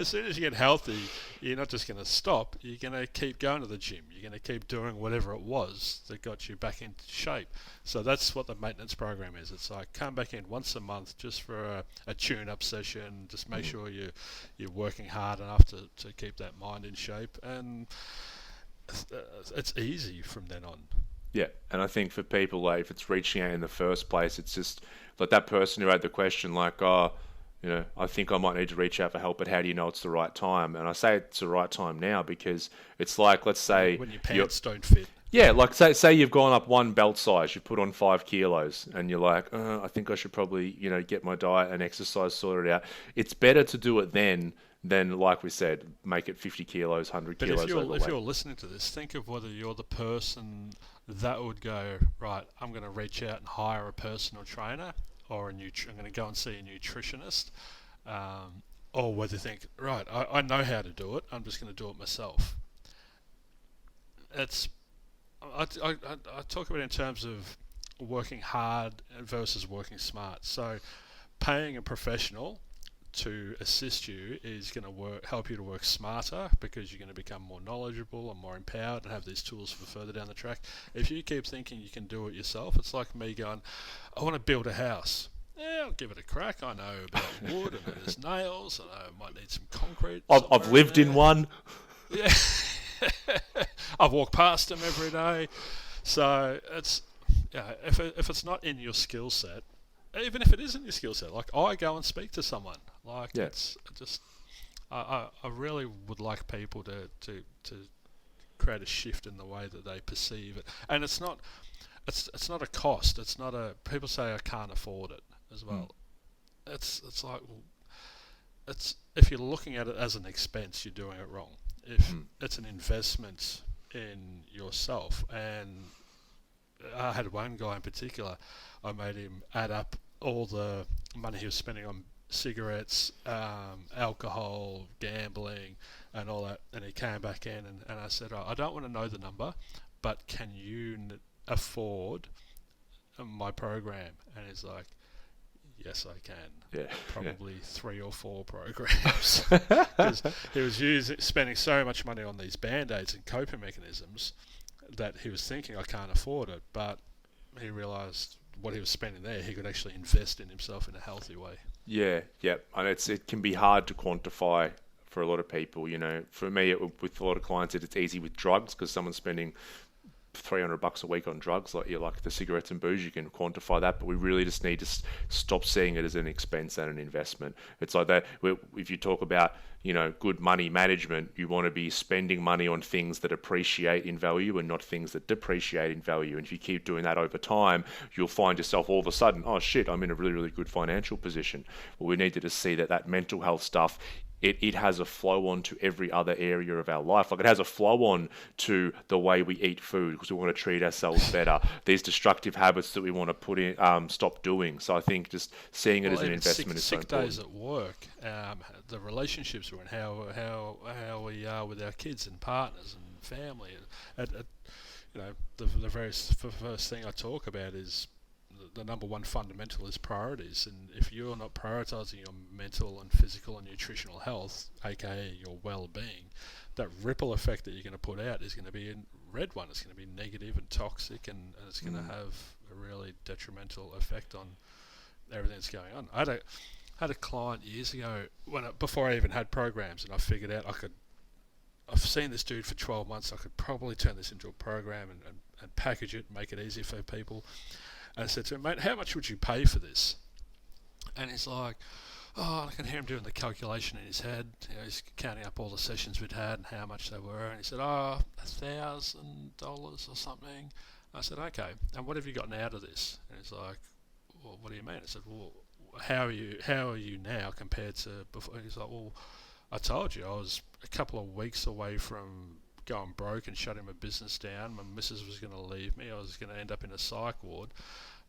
soon as you get healthy, you're not just going to stop. You're going to keep going to the gym. You're going to keep doing whatever it was that got you back into shape. So that's what the maintenance program is. It's like come back in once a month just for a tune-up session. Just make sure you're working hard enough to keep that mind in shape, and it's easy from then on. Yeah, and I think for people, like if it's reaching out in the first place, it's just like that person who had the question, like, oh, I think I might need to reach out for help, but how do you know it's the right time? And I say it's the right time now because it's like, let's say when your pants don't fit. Yeah, like say you've gone up one belt size, you've put on 5 kilos, and you're like, I think I should probably, get my diet and exercise sorted out. It's better to do it then, like we said, make it 50 kilos, 100 But kilos overweight. if you're listening to this, think of whether you're the person that would go, right, I'm going to reach out and hire a personal trainer or I'm going to go and see a nutritionist, or whether you think, right, I know how to do it, I'm just going to do it myself. I talk about it in terms of working hard versus working smart. So paying a professional to assist you is going to help you to work smarter because you're going to become more knowledgeable and more empowered and have these tools for further down the track. If you keep thinking you can do it yourself, it's like me going, I want to build a house. Yeah, I'll give it a crack. I know about wood and there's nails and I might need some concrete. I've lived in one. Yeah. I've walked past them every day. So if it's not in your skill set, even if it isn't your skill set, like I go and speak to someone. Like it's just, I really would like people to create a shift in the way that they perceive it. And it's not a cost. It's not people say I can't afford it as well. It's like, well, if you're looking at it as an expense, you're doing it wrong. If it's an investment in yourself, and I had one guy in particular, I made him add up all the money he was spending on cigarettes, alcohol, gambling, and all that, and he came back in and I said, I don't want to know the number, but can you afford my program? And he's like, yes, I can. Yeah, probably 3 or 4 programs because he was spending so much money on these band-aids and coping mechanisms that he was thinking I can't afford it, but he realised what he was spending there he could actually invest in himself in a healthy way. Yeah, and it can be hard to quantify for a lot of people. For me, with a lot of clients, it's easy with drugs because someone's spending $300 a week on drugs, like the cigarettes and booze, you can quantify that, but we really just need to stop seeing it as an expense and an investment. It's like that. If you talk about good money management, you want to be spending money on things that appreciate in value and not things that depreciate in value. And if you keep doing that over time, you'll find yourself all of a sudden, oh shit, I'm in a really, really good financial position. Well, we need to just see that mental health stuff, it has a flow on to every other area of our life. Like it has a flow on to the way we eat food because we want to treat ourselves better. These destructive habits that we want to put in, stop doing. So I think just seeing it as an investment is so important. Sick days at work, the relationships we're in, how we are with our kids and partners and family. The very first thing I talk about is the number one fundamental is priorities, and if you're not prioritizing your mental and physical and nutritional health, aka your well-being, that ripple effect that you're going to put out is going to be a red one. It's going to be negative and toxic, and it's going to have a really detrimental effect on everything that's going on. I had a client years ago before I even had programs, and I figured out I've seen this dude for 12 months. I could probably turn this into a program and package it and make it easy for people. And I said to him, mate, how much would you pay for this? And he's like, Oh, I can hear him doing the calculation in his head. He's counting up all the sessions we'd had and how much they were. And he said, "Oh, $1,000 or something." I said, "Okay. And what have you gotten out of this?" And he's like, "Well, what do you mean?" I said, "Well, how are you? How are you now compared to before?" And he's like, "Well, I told you I was a couple of weeks away from going broke and shutting my business down. My missus was going to leave me. I was going to end up in a psych ward."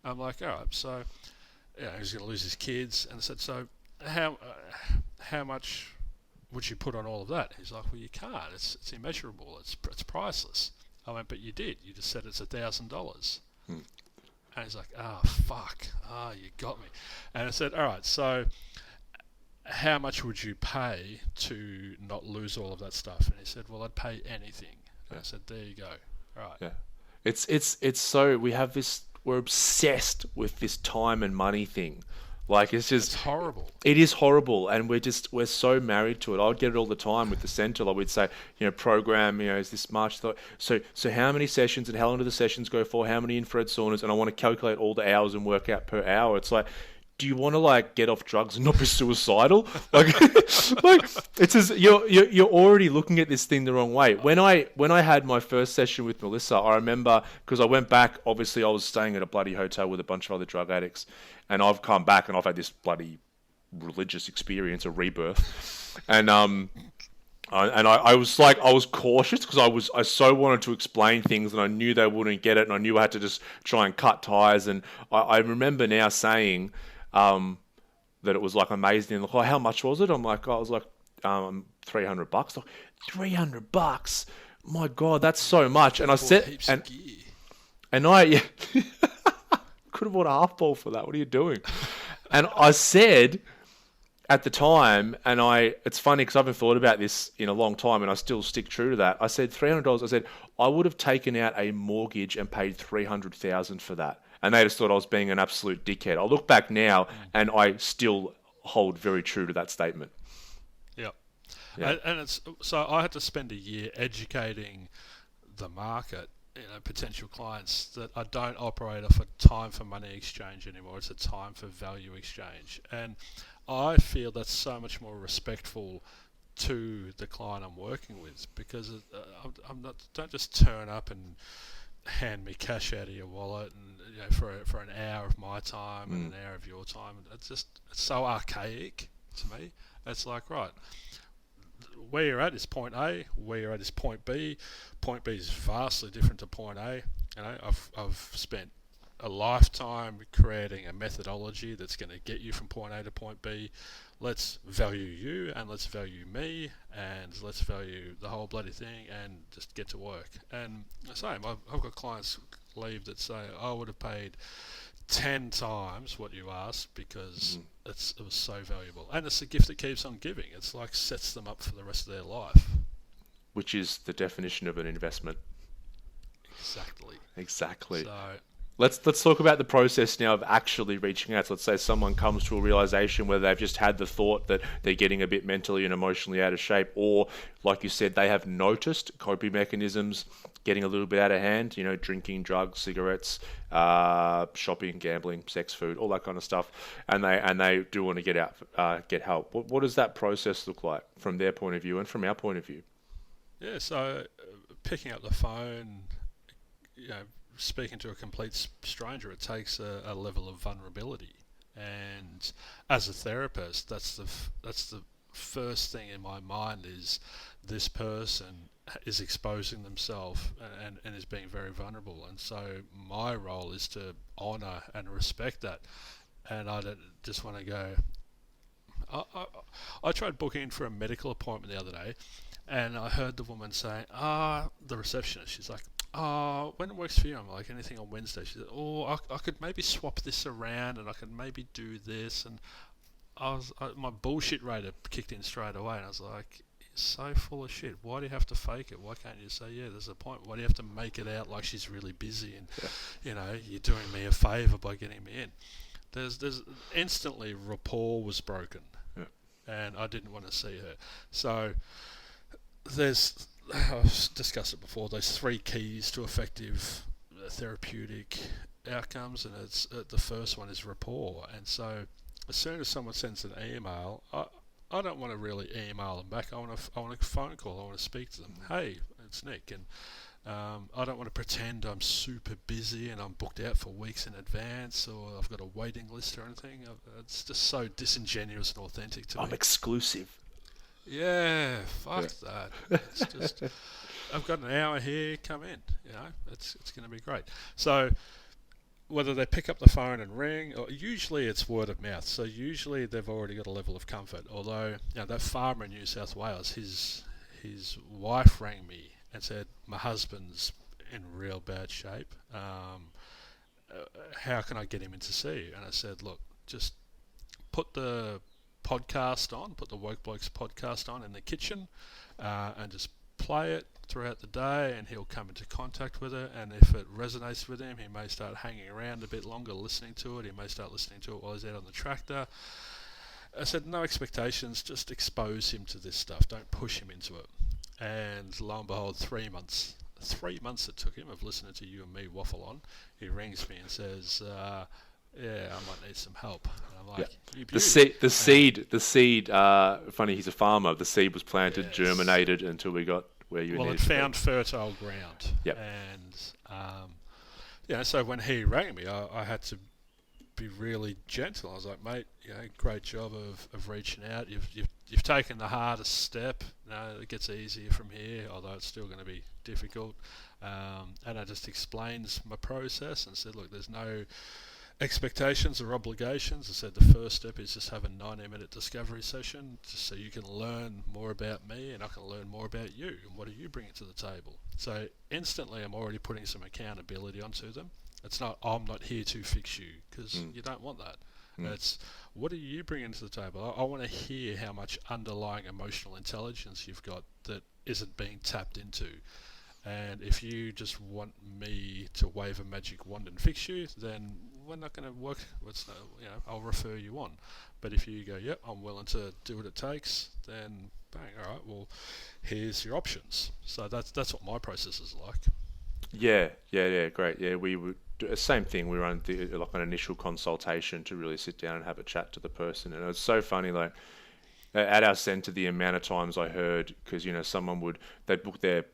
I'm like, "All right, so yeah, he's going to lose his kids." And I said, "So how much would you put on all of that?" He's like, "Well, you can't. It's immeasurable. It's priceless." I went, "But you did. You just said it's $1,000." Hmm. And he's like, "Oh fuck. Oh, you got me." And I said, "All right, so how much would you pay to not lose all of that stuff?" And he said, "Well, I'd pay anything." And Yeah. I said, "There you go. All right." Yeah. It's so we have this we're obsessed with this time and money thing. Like it's It's just horrible. it is horrible and we're so married to it. I would get it all the time with the center. Like we'd say, program, is this much so how many sessions and how long do the sessions go for, how many infrared saunas, and I want to calculate all the hours and work out per hour. It's like, do you want to like get off drugs and not be suicidal? Like, like it's just you're already looking at this thing the wrong way. When I had my first session with Melissa, I remember because I went back. Obviously, I was staying at a bloody hotel with a bunch of other drug addicts, and I've come back and I've had this bloody religious experience, a rebirth, and I was like, I was cautious because I so wanted to explain things and I knew they wouldn't get it and I knew I had to just try and cut ties. And I remember now saying that it was like amazing. And like, oh, how much was it? I'm like, oh, it was like $300. Like, $300? My God, that's so much. And I Bought said, heaps of gear. and I yeah, could have bought a half ball for that. What are you doing? And I said at the time, and it's funny because I haven't thought about this in a long time and I still stick true to that. I said $300. I said, I would have taken out a mortgage and paid $300,000 for that. And they just thought I was being an absolute dickhead. I look back now and I still hold very true to that statement. Yep. Yeah. And it's so I had to spend a year educating the market, potential clients, that I don't operate off a time for money exchange anymore. It's a time for value exchange, and I feel that's so much more respectful to the client I'm working with because I'm not, don't just turn up and hand me cash out of your wallet and for an hour of my time and an hour of your time. It's so archaic to me. It's like, right, where you're at is point A, where you're at is point B. Point B is vastly different to point A. I've spent a lifetime creating a methodology that's going to get you from point A to point B. Let's value you and let's value me and let's value the whole bloody thing and just get to work. And the same, I've got clients leave that say, I would have paid 10 times what you asked because it was so valuable. And it's a gift that keeps on giving. It's like sets them up for the rest of their life. Which is the definition of an investment. Exactly. Exactly. So Let's talk about the process now of actually reaching out. So let's say someone comes to a realization where they've just had the thought that they're getting a bit mentally and emotionally out of shape, or like you said, they have noticed coping mechanisms getting a little bit out of hand. Drinking, drugs, cigarettes, shopping, gambling, sex, food, all that kind of stuff, and they do want to get out, get help. What does that process look like from their point of view and from our point of view? yeah, so picking up the phone, speaking to a complete stranger, it takes a level of vulnerability. And as a therapist, that's the first thing in my mind is this person is exposing themselves and is being very vulnerable. And so my role is to honour and respect that. And I don't just want to go. I tried booking for a medical appointment the other day, and I heard the woman say, the receptionist, she's like, when it works for you, I'm like, anything on Wednesday. She said, I could maybe swap this around and I could maybe do this. And my bullshit radar kicked in straight away. And I was like, you're so full of shit. Why do you have to fake it? Why can't you say, yeah, there's a point? Why do you have to make it out like she's really busy and, you're doing me a favour by getting me in? There's instantly rapport was broken. Yeah. And I didn't want to see her. So I've discussed it before, those 3 keys to effective therapeutic outcomes, and it's the first one is rapport. And so as soon as someone sends an email, I don't want to really email them back. I want a phone call. I want to speak to them. Hey, it's Nick, and I don't want to pretend I'm super busy and I'm booked out for weeks in advance or I've got a waiting list or anything. It's just so disingenuous and authentic to me. I'm exclusive. Yeah, fuck Yeah. that. It's just I've got an hour here. Come in. You know, it's going to be great. So whether they pick up the phone and ring, or usually it's word of mouth. So usually they've already got a level of comfort. Although that farmer in New South Wales, his wife rang me and said my husband's in real bad shape. How can I get him in to see you? And I said, look, just put the podcast on, put the Woke Blokes podcast on in the kitchen, and just play it throughout the day, and he'll come into contact with it. And if it resonates with him, he may start hanging around a bit longer, listening to it. He may start listening to it while he's out on the tractor. I said, no expectations, just expose him to this stuff. Don't push him into it. And lo and behold, 3 months. 3 months it took him of listening to you and me waffle on. He rings me and says, yeah, I might need some help. And I'm like, you beauty. The seed. Funny, he's a farmer. The seed was planted, Yes. germinated until we got where you Well, needed it to be. found fertile ground. Yep. And so when he rang me, I had to be really gentle. I was like, mate, great job of reaching out. You've taken the hardest step. It gets easier from here, although it's still going to be difficult. And I just explained my process and said, look, there's no expectations or obligations. I said the first step is just have a 90-minute discovery session just so you can learn more about me and I can learn more about you and what are you bringing to the table. So instantly I'm already putting some accountability onto them. It's not, I'm not here to fix you, because you don't want that. It's, what are you bringing to the table? I want to hear how much underlying emotional intelligence you've got that isn't being tapped into. And if you just want me to wave a magic wand and fix you, then we're not going to work. I'll refer you on. But if you go, yep, I'm willing to do what it takes, then bang, all right, well, here's your options. So that's what my process is like. Yeah, great. Yeah, we would do the same thing. We run like an initial consultation to really sit down and have a chat to the person. And it was so funny, like at our centre, the amount of times I heard, because they'd book their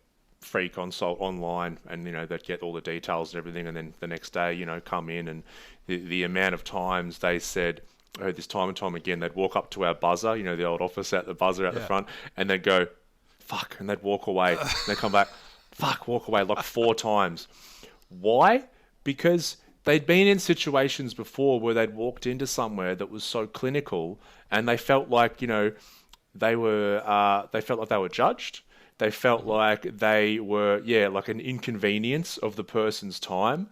free consult online, and they'd get all the details and everything, and then the next day come in, and the amount of times they said, I heard this time and time again, they'd walk up to our buzzer, the old office at the buzzer at the front, and they'd go, fuck, and they'd walk away. And they'd come back, fuck, walk away, like 4 times. Why? Because they'd been in situations before where they'd walked into somewhere that was so clinical, and they felt like they felt like they were judged. They felt like they were, like an inconvenience of the person's time,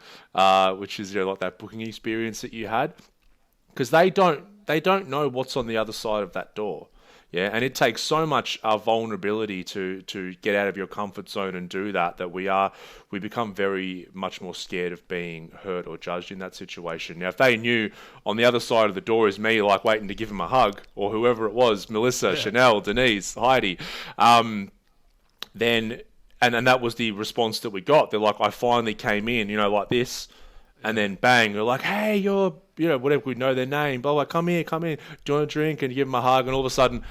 which is like that booking experience that you had, because they don't know what's on the other side of that door. Yeah, and it takes so much vulnerability to get out of your comfort zone and do that we become very much more scared of being hurt or judged in that situation. Now, if they knew on the other side of the door is me, like waiting to give them a hug, or whoever it was, Melissa, Chanel, Denise, Heidi, then and that was the response that we got. They're like, I finally came in, like this. And then bang, they're like, hey, you're, whatever, we know their name, blah, blah, come in, do you want a drink? And you give them a hug, and all of a sudden,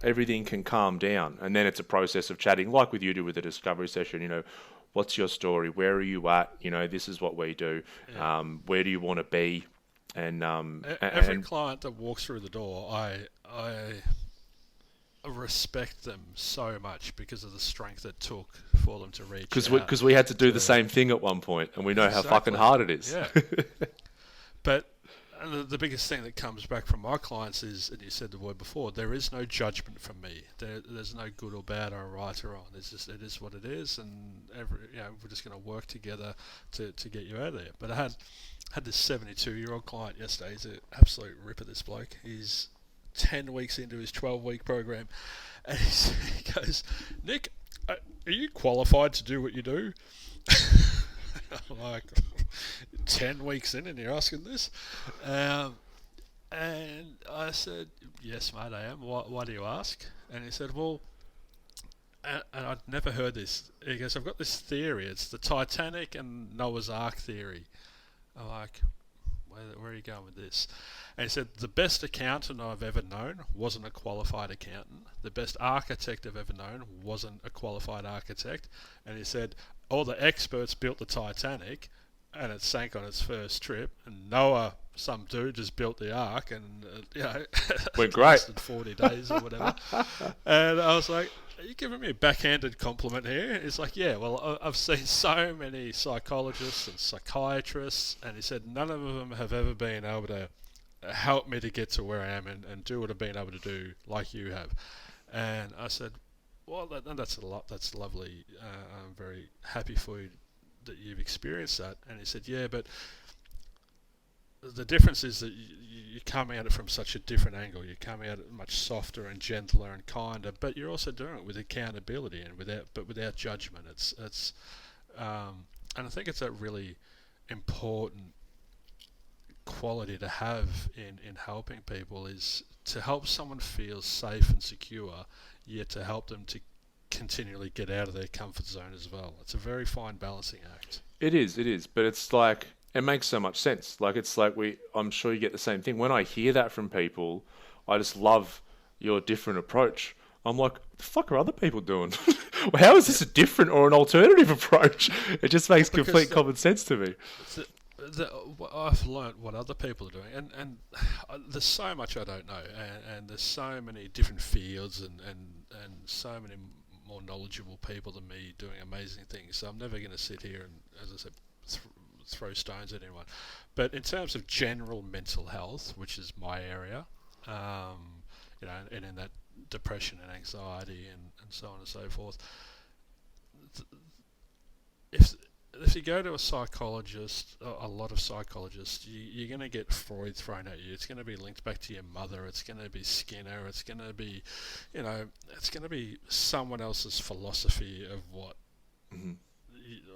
everything can calm down. And then it's a process of chatting, like with you do with the discovery session, what's your story? Where are you at? This is what we do. Yeah. Where do you want to be? And every client that walks through the door, I respect them so much because of the strength it took for them to reach out. Because we had to do the same thing at one point, and we know how fucking hard it is. Yeah. But the biggest thing that comes back from my clients is, and you said the word before, there is no judgment from me. There's no good or bad or right or wrong. It's just, it is what it is, and we're just going to work together to get you out of there. But I had this 72-year-old client yesterday. He's an absolute ripper, this bloke. He's 10 weeks into his 12-week program, and he goes, Nick, are you qualified to do what you do? I'm like, 10 weeks in and you're asking this? And I said, yes, mate, I am. Why do you ask? And he said, well, and I'd never heard this. He goes, I've got this theory. It's the Titanic and Noah's Ark theory. I'm like, where are you going with this? And he said, the best accountant I've ever known wasn't a qualified accountant. The best architect I've ever known wasn't a qualified architect. And he said, all the experts built the Titanic and it sank on its first trip. And Noah, some dude, just built the ark and, Went it great. lasted 40 days or whatever. And I was like, are you giving me a backhanded compliment here? It's like, yeah, well, I've seen so many psychologists and psychiatrists, and he said none of them have ever been able to help me to get to where I am and do what I've been able to do like you have. And I said, well, that's a lot. That's lovely. I'm very happy for you that you've experienced that. And he said, yeah, but the difference is that you're coming at it from such a different angle. You're coming at it much softer and gentler and kinder, but you're also doing it with accountability and without judgment. And I think it's a really important quality to have in helping people, is to help someone feel safe and secure, yet to help them to continually get out of their comfort zone as well. It's a very fine balancing act. It is, but it's like, it makes so much sense. Like, it's like I'm sure you get the same thing. When I hear that from people, I just love your different approach. I'm like, what the fuck are other people doing? How is this a different or an alternative approach? It just makes complete common sense to me. I've learnt what other people are doing, and there's so much I don't know, and there's so many different fields and so many more knowledgeable people than me doing amazing things. So I'm never going to sit here and, as I said, throw stones at anyone. But in terms of general mental health, which is my area, and in that depression and anxiety and so on and so forth, if you go to a psychologist, a lot of psychologists, you're going to get Freud thrown at you. It's going to be linked back to your mother. It's going to be Skinner. It's going to be, it's going to be someone else's philosophy of what,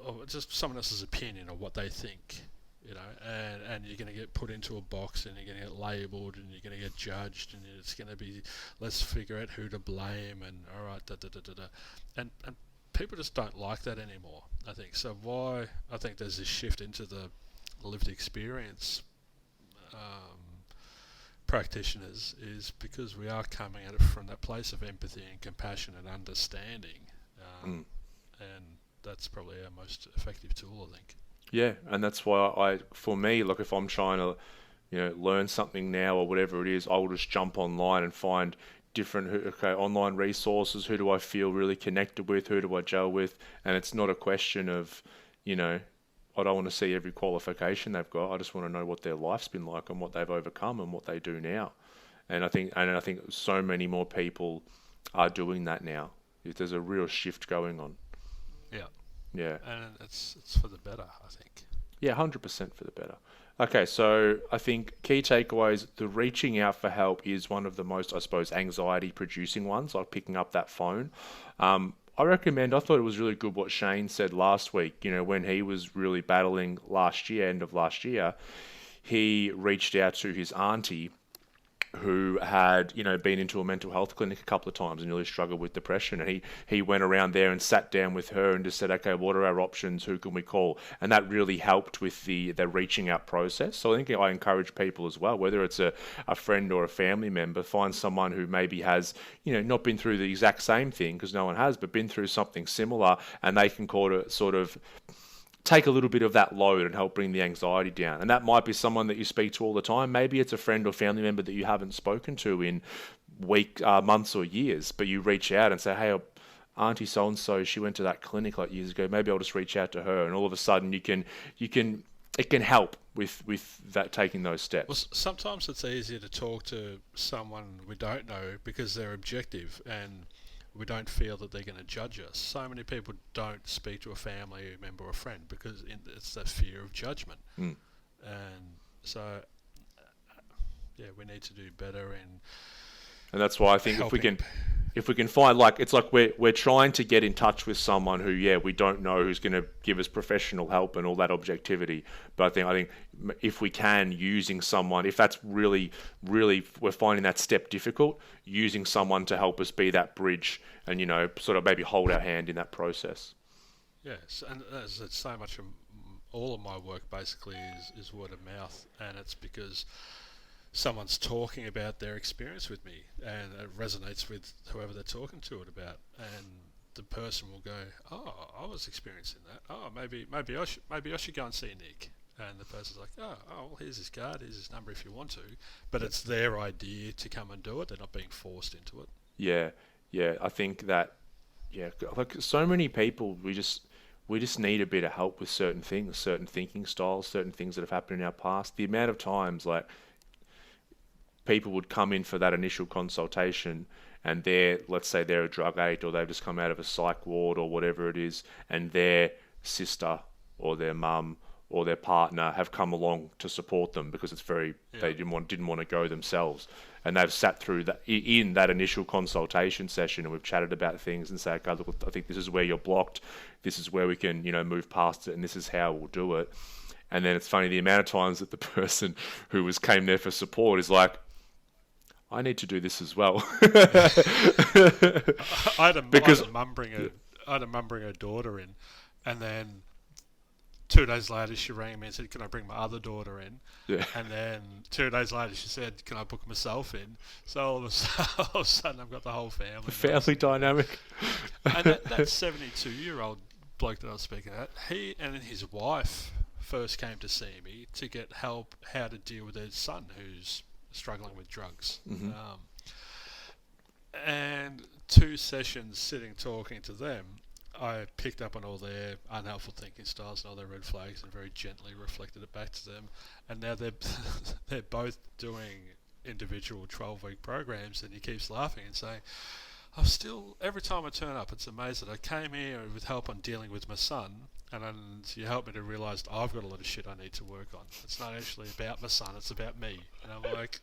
or just someone else's opinion of what they think, and you're going to get put into a box and you're going to get labelled and you're going to get judged, and it's going to be, let's figure out who to blame, and all right, and people just don't like that anymore, I think. So why I think there's this shift into the lived experience practitioners is because we are coming at it from that place of empathy and compassion and understanding, and that's probably our most effective tool, I think. Yeah, and that's why for me, like, if I'm trying to, learn something now or whatever it is, I will just jump online and find different online resources. Who do I feel really connected with? Who do I gel with? And it's not a question of, I don't want to see every qualification they've got. I just want to know what their life's been like and what they've overcome and what they do now. And I think so many more people are doing that now. There's a real shift going on. Yeah. And it's for the better, I think. Yeah, 100% for the better. Okay, so I think key takeaways, the reaching out for help is one of the most, I suppose, anxiety-producing ones, like picking up that phone. I thought it was really good what Shane said last week, when he was really battling end of last year, he reached out to his auntie who had, been into a mental health clinic a couple of times and really struggled with depression. And he went around there and sat down with her and just said, okay, what are our options? Who can we call? And that really helped with the reaching out process. So I think I encourage people as well, whether it's a friend or a family member, find someone who maybe has, not been through the exact same thing, because no one has, but been through something similar, and they can sort of take a little bit of that load and help bring the anxiety down. And that might be someone that you speak to all the time. Maybe it's a friend or family member that you haven't spoken to in months or years, but you reach out and say, hey, Auntie so-and-so, she went to that clinic like years ago. Maybe I'll just reach out to her. And all of a sudden it can help with that, taking those steps. Well, sometimes it's easier to talk to someone we don't know because they're objective and we don't feel that they're going to judge us. So many people don't speak to a family member or a friend because it's that fear of judgment. And so, we need to do better in. And that's why I think if we can find, like, it's like we're trying to get in touch with someone who, we don't know, who's going to give us professional help and all that objectivity. But I think if we can, using someone, if that's really, really, we're finding that step difficult, using someone to help us be that bridge and, sort of maybe hold our hand in that process. Yes, and there's so much all of my work basically is word of mouth, and it's because someone's talking about their experience with me, and it resonates with whoever they're talking to it about, and the person will go, "Oh, I was experiencing that. Oh, maybe I should go and see Nick." And the person's like, "Oh, well, here's his card, here's his number if you want to." But it's their idea to come and do it. They're not being forced into it. Yeah, yeah. I think that like so many people, we just need a bit of help with certain things, certain thinking styles, certain things that have happened in our past. The amount of times like people would come in for that initial consultation and let's say they're a drug addict or they've just come out of a psych ward or whatever it is, and their sister or their mum or their partner have come along to support them because they didn't want to go themselves, and they've sat through that in that initial consultation session, and we've chatted about things and say, okay, look, I think this is where you're blocked, this is where we can move past it, and this is how we'll do it. And then it's funny the amount of times that the person who came there for support is like, I need to do this as well. I had a Because mum bring her daughter in, and then 2 days later she rang me and said, "Can I bring my other daughter in?" yeah, And then 2 days later she said, "Can I book myself in?" So all of a sudden I've got the whole family. the family dynamic. And that 72-year-old bloke that I was speaking at, he and his wife first came to see me to get help how to deal with their son who's struggling with drugs. Mhm. And 2 sessions sitting talking to them, I picked up on all their unhelpful thinking styles and all their red flags and very gently reflected it back to them. And now they're they're both doing individual 12-week programs, and he keeps laughing and saying, every time I turn up, it's amazing. I came here with help on dealing with my son, and you helped me to realise I've got a lot of shit I need to work on. It's not actually about my son, it's about me. And I'm like,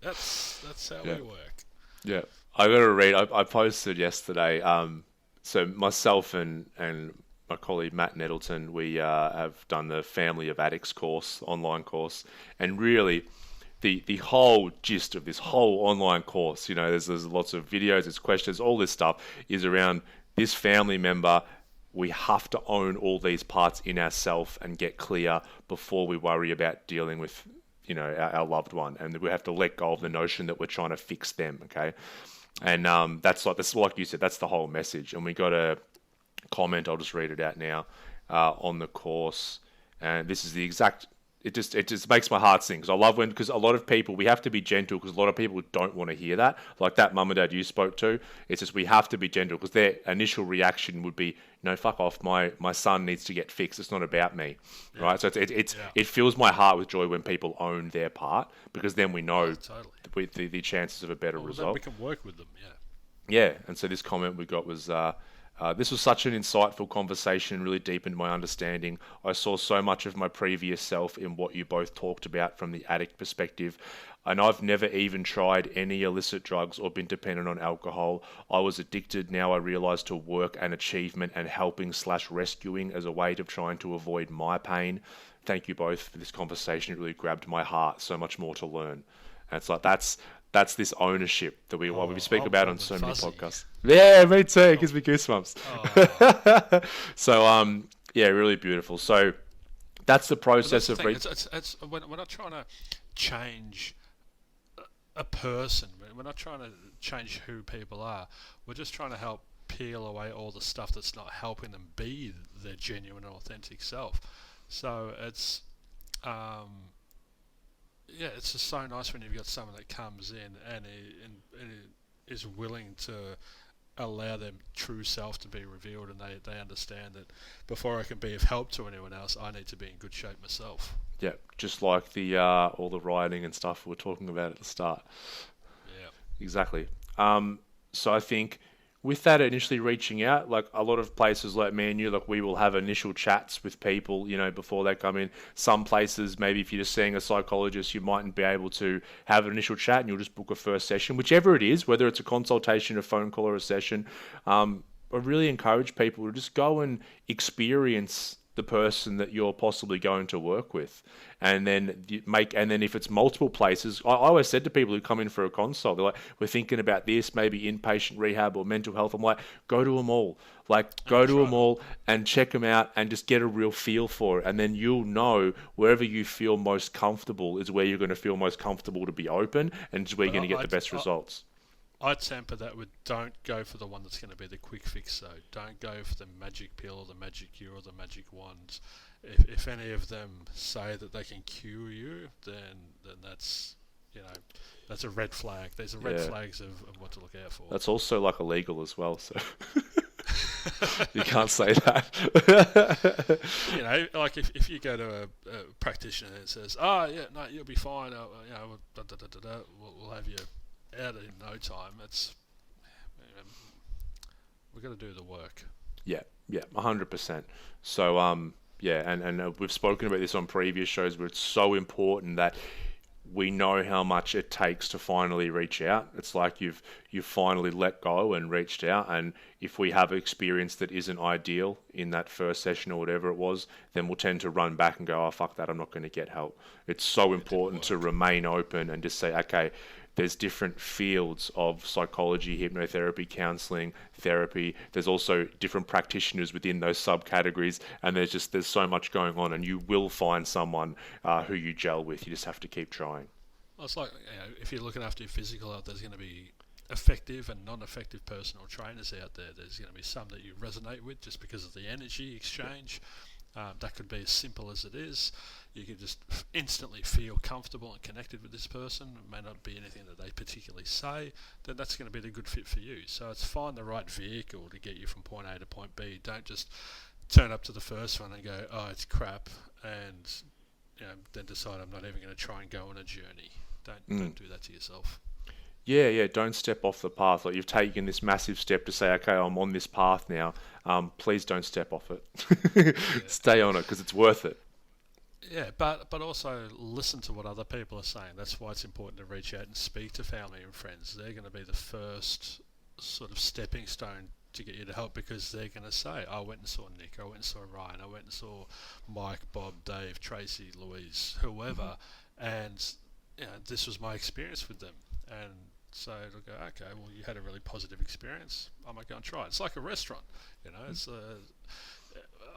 that's how Yeah. we work. Yeah, I got to read. I posted yesterday. So myself and my colleague Matt Nettleton, we have done the Family of Addicts online course, and really, the whole gist of this whole online course, there's lots of videos, there's questions, all this stuff is around this family member. We have to own all these parts in ourselves and get clear before we worry about dealing with our loved one, and we have to let go of the notion that we're trying to fix them. Okay. And that's like you said, that's the whole message. And we got a comment, I'll just read it out now, on the course, and this is the exact. It just makes my heart sing, because I love because a lot of people, we have to be gentle, because a lot of people don't want to hear that. Like that mum and dad you spoke to, it's just we have to be gentle, because their initial reaction would be, no, fuck off, my son needs to get fixed. It's not about me, right? So it fills my heart with joy when people own their part, because then we know Totally. the chances of a better Then result. we can work with them, Yeah, and so this comment we got was, this was such an insightful conversation, really deepened my understanding. I saw so much of my previous self in what you both talked about from the addict perspective. And I've never even tried any illicit drugs or been dependent on alcohol. I was addicted. Now I realize to work and achievement and helping/rescuing as a way of trying to avoid my pain. Thank you both for this conversation. It really grabbed my heart. So much more to learn. And it's like, that's this ownership that we speak about on so many podcasts. Yeah, me too. It gives me goosebumps. Oh. So, yeah, really beautiful. So that's the process of... We're not trying to change a person. We're not trying to change who people are. We're just trying to help peel away all the stuff that's not helping them be their genuine and authentic self. So it's... it's just so nice when you've got someone that comes in and is willing to allow their true self to be revealed, and they understand that before I can be of help to anyone else, I need to be in good shape myself. Yeah, just like the all the rioting and stuff we were talking about at the start. Yeah. Exactly. So I think with that initially reaching out, like a lot of places like me and you, like we will have initial chats with people, before they come in. Some places, maybe if you're just seeing a psychologist, you mightn't be able to have an initial chat and you'll just book a first session, whichever it is, whether it's a consultation, a phone call or a session. I really encourage people to just go and experience the person that you're possibly going to work with. And then and then if it's multiple places, I always said to people who come in for a consult, they're like, we're thinking about this, maybe inpatient rehab or mental health. I'm like, go to them all. Like, And go to try them it all. all and check them out and just get a real feel for it. And then you'll know wherever you feel most comfortable is where you're going to feel most comfortable to be open, and is where you're But going to get the best I, results. I temper that with don't go for the one that's going to be the quick fix. So don't go for the magic pill or the magic cure or the magic wand. If any of them say that they can cure you, then that's, you know, that's a red flag. These are red Yeah. flags of what to look out for. That's also like illegal as well, so you can't say that. You know, like if you go to a practitioner and it says, "Oh yeah, no, you'll be fine. You know, we'll have you out in no time." It's, we've got to do the work. Yeah, yeah, 100%. So, yeah, and we've spoken about this on previous shows, but it's so important that we know how much it takes to finally reach out. It's like you've finally let go and reached out, and if we have experience that isn't ideal in that first session or whatever it was, then we'll tend to run back and go, oh fuck that, I'm not going to get help. It's so It didn't important to work. remain open and just say, okay, there's different fields of psychology, hypnotherapy, counseling, therapy. There's also different practitioners within those subcategories, and there's so much going on, and you will find someone who you gel with. You just have to keep trying. Well, it's like, you know, if you're looking after your physical health, there's going to be effective and non-effective personal trainers out there. There's going to be some that you resonate with just because of the energy exchange. That could be as simple as it is. You can just instantly feel comfortable and connected with this person. It may not be anything that they particularly say. Then that's going to be the good fit for you. So it's find the right vehicle to get you from point A to point B. Don't just turn up to the first one and go, oh, it's crap, and, you know, then decide I'm not even going to try and go on a journey. Mm. Don't do that to yourself. Yeah, yeah. Don't step off the path. Like you've taken this massive step to say, okay, I'm on this path now. Please don't step off it. Yeah. Stay on it because it's worth it. Yeah, but also listen to what other people are saying. That's why it's important to reach out and speak to family and friends. They're going to be the first sort of stepping stone to get you to help, because they're going to say, I went and saw Nick, I went and saw Ryan, I went and saw Mike, Bob, Dave, Tracy, Louise, Hmm. whoever, and, you know, this was my experience with them. And so it'll go, okay, well, you had a really positive experience. I might go and try it. It's like a restaurant, you know. It's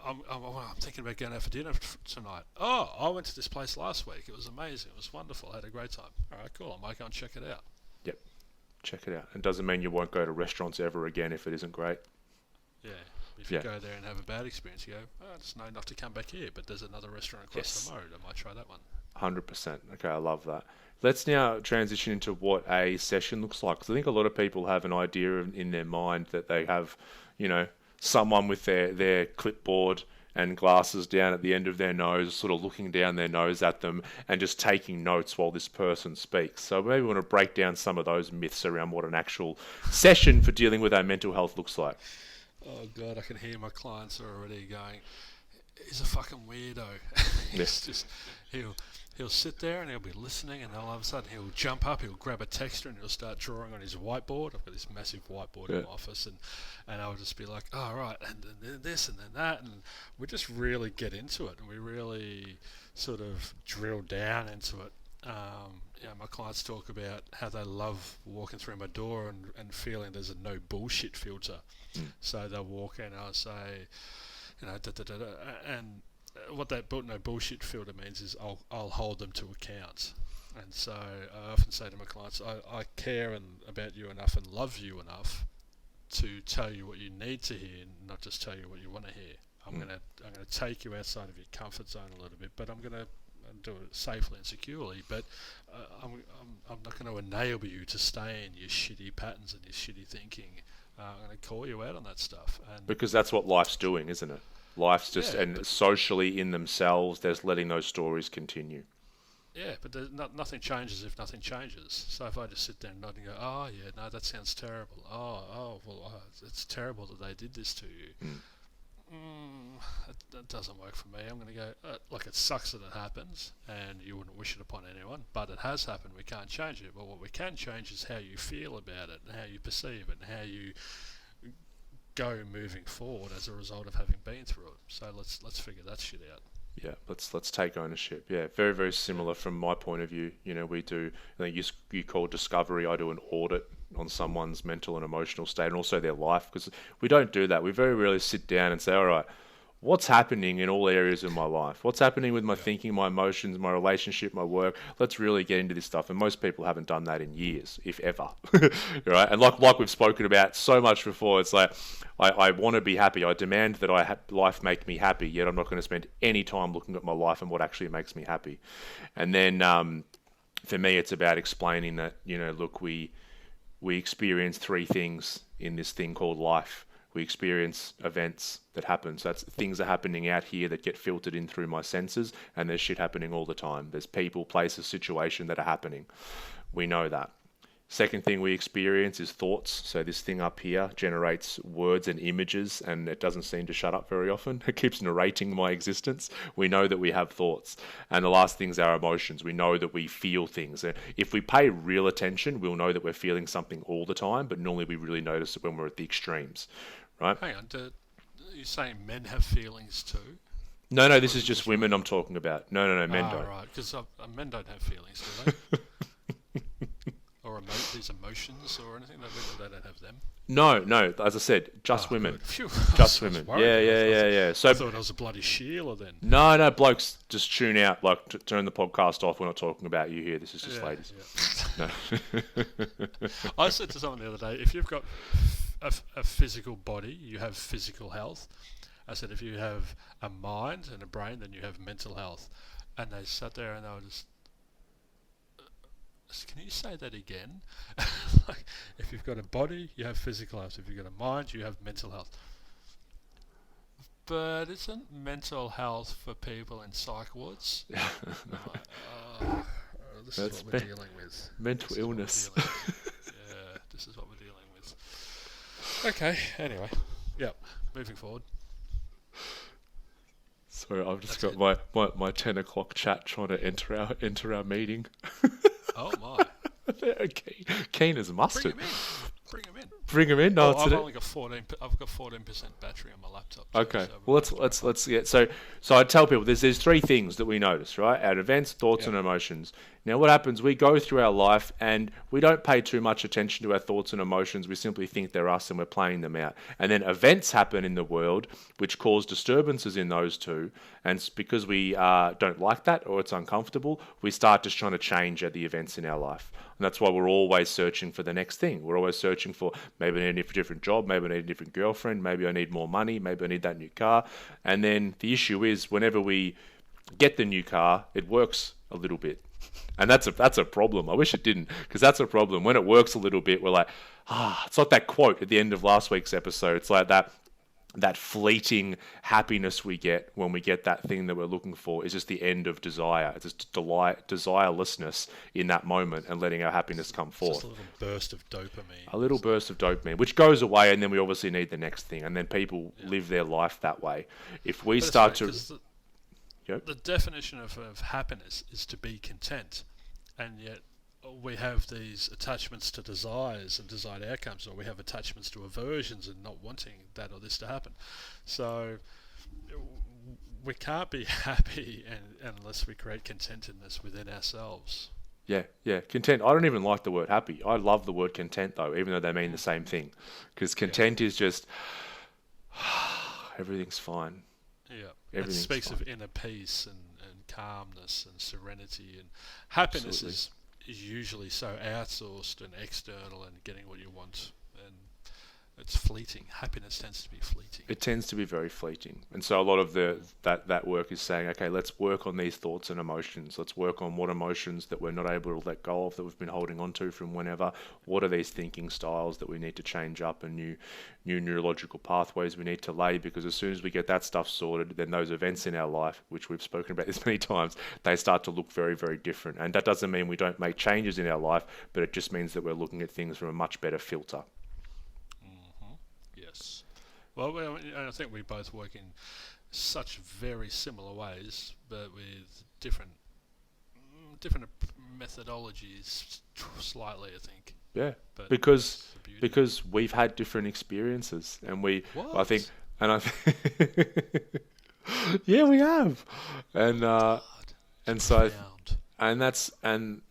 I'm thinking about going out for dinner tonight. Oh, I went to this place last week. It was amazing. It was wonderful. I had a great time. All right, cool. I might go and check it out. Yep. Check it out. It doesn't mean you won't go to restaurants ever again if it isn't great. Yeah. If you Yeah. go there and have a bad experience, you go, oh, it's not enough to come back here, but there's another restaurant across Yes. the road. I might try that one. 100%. Okay, I love that. Let's now transition into what a session looks like. Because I think a lot of people have an idea in their mind that they have, you know, someone with their clipboard and glasses down at the end of their nose, sort of looking down their nose at them and just taking notes while this person speaks. So maybe we want to break down some of those myths around what an actual session for dealing with our mental health looks like. Oh, God, I can hear my clients are already going, he's a fucking weirdo. Yeah. He's just, he'll he'll sit there and he'll be listening, and all of a sudden he'll jump up, he'll grab a texture, and he'll start drawing on his whiteboard. I've got this massive whiteboard in Yeah. my office, and I'll just be like, oh, right, and then this and then that, and we just really get into it, and we really sort of drill down into it. My clients talk about how they love walking through my door and feeling there's a no bullshit filter. Mm. So they'll walk in and I'll say, da, da, da, da, and what that no bullshit filter means is I'll hold them to account. And so I often say to my clients, I care about you enough and love you enough to tell you what you need to hear, not just tell you what you want to hear. Mm. I'm gonna take you outside of your comfort zone a little bit, but I'm gonna do it safely and securely. But I'm not going to enable you to stay in your shitty patterns and your shitty thinking. I'm going to call you out on that stuff. And Because that's what life's doing, isn't it? Life's just, yeah, and but socially in themselves, there's letting those stories continue. nothing changes if nothing changes. So if I just sit there and nod and go, oh yeah, no, that sounds terrible. It's terrible that they did this to you. Mm. That doesn't work for me. I'm going to go, like, it sucks that it happens and you wouldn't wish it upon anyone, but it has happened. We can't change it. But what we can change is how you feel about it and how you perceive it and how you go moving forward as a result of having been through it. So let's figure that shit out. Yeah, let's take ownership. Yeah, very very Yeah. similar from my point of view. We do. I think you call discovery. I do an audit on someone's mental and emotional state and also their life, because we don't do that. We very rarely sit down and say, all right, what's happening in all areas of my life? What's happening with my Yeah. thinking, my emotions, my relationship, my work? Let's really get into this stuff. And most people haven't done that in years, if ever. Right? And like we've spoken about so much before, it's like I want to be happy. I demand that life make me happy. Yet I'm not going to spend any time looking at my life and what actually makes me happy. And then for me, it's about explaining that look, we experience three things in this thing called life. We experience events that happen. So that's things are happening out here that get filtered in through my senses, and there's shit happening all the time. There's people, places, situation that are happening. We know that. Second thing we experience is thoughts. So this thing up here generates words and images, and it doesn't seem to shut up very often. It keeps narrating my existence. We know that we have thoughts. And the last thing's our emotions. We know that we feel things. If we pay real attention, we'll know that we're feeling something all the time, but normally we really notice it when we're at the extremes, right? Hang on, are you saying men have feelings too? No, Or this is is it just just women women? I'm talking about. No, men don't. Right, because men don't have feelings, do they? Or these emotions or anything? They don't have them. No, as I said, just Oh, women. good. Phew. Just I was women. worried. Yeah. I So thought I was a bloody Sheila then. no, blokes, just tune out. Like, turn the podcast off. We're not talking about you here. This is just Yeah, ladies. yeah. No. I said to someone the other day, if you've got a physical body, you have physical health. I said, if you have a mind and a brain, then you have mental health. And they sat there and they were just, can you say that again? Like, if you've got a body, you have physical health. If you've got a mind, you have mental health. But isn't mental health for people in psych wards? This is That's what we're dealing with. mental This is what we're illness. dealing with. Yeah, this is what we're dealing with. Okay, anyway. Yep, moving forward. Sorry, I've just That's got it. my 10 o'clock chat trying to enter our meeting. Oh my. They're keen as Bring mustard. him in. Bring him in. Bring them in. No, Well, I've today. only got 14. I've got 14% battery on my laptop. Okay. So Well, let's get so I tell people there's three things that we notice, right? Our events, thoughts, yeah, and emotions. Now, what happens? We go through our life and we don't pay too much attention to our thoughts and emotions. We simply think they're us and we're playing them out. And then events happen in the world which cause disturbances in those two. And it's because we don't like that or it's uncomfortable, we start just trying to change at the events in our life. And that's why we're always searching for the next thing. We're always searching for maybe I need a different job, maybe I need a different girlfriend, maybe I need more money, maybe I need that new car. And then the issue is whenever we get the new car, it works a little bit. And that's a problem. I wish it didn't, because that's a problem. When it works a little bit, we're like, it's like that quote at the end of last week's episode. It's like that fleeting happiness we get when we get that thing that we're looking for is just the end of desire. It's just desirelessness in that moment and letting our happiness come it's forth. just a little burst of dopamine. A little burst of dopamine, which goes away, and then we obviously need the next thing, and then people Yeah. live their life that way. If we But it's start funny, to, 'cause yep, the definition of happiness is to be content, and yet we have these attachments to desires and desired outcomes, or we have attachments to aversions and not wanting that or this to happen. So we can't be happy unless we create contentedness within ourselves. yeah, content. I don't even like the word happy. I love the word content though, even though they mean the same thing, because Yeah, content is just everything's fine. yeah. It Everything's speaks fine. of inner peace and calmness and serenity, and happiness Absolutely. is usually so outsourced and external and getting what you want, and it's fleeting. Happiness tends to be fleeting. It tends to be very fleeting, and so a lot of that work is saying, okay, let's work on these thoughts and emotions. Let's work on what emotions that we're not able to let go of, that we've been holding on to from whenever. What are these thinking styles that we need to change up, and new neurological pathways we need to lay? Because as soon as we get that stuff sorted, then those events in our life, which we've spoken about this many times, they start to look very, very different. And that doesn't mean we don't make changes in our life, but it just means that we're looking at things from a much better filter. Yes. Well, I think we both work in such very similar ways, but with different methodologies slightly, I think. Yeah, But because that's the beauty. because we've had different experiences, and I think, What? and I yeah, we have, and God, it's and so profound.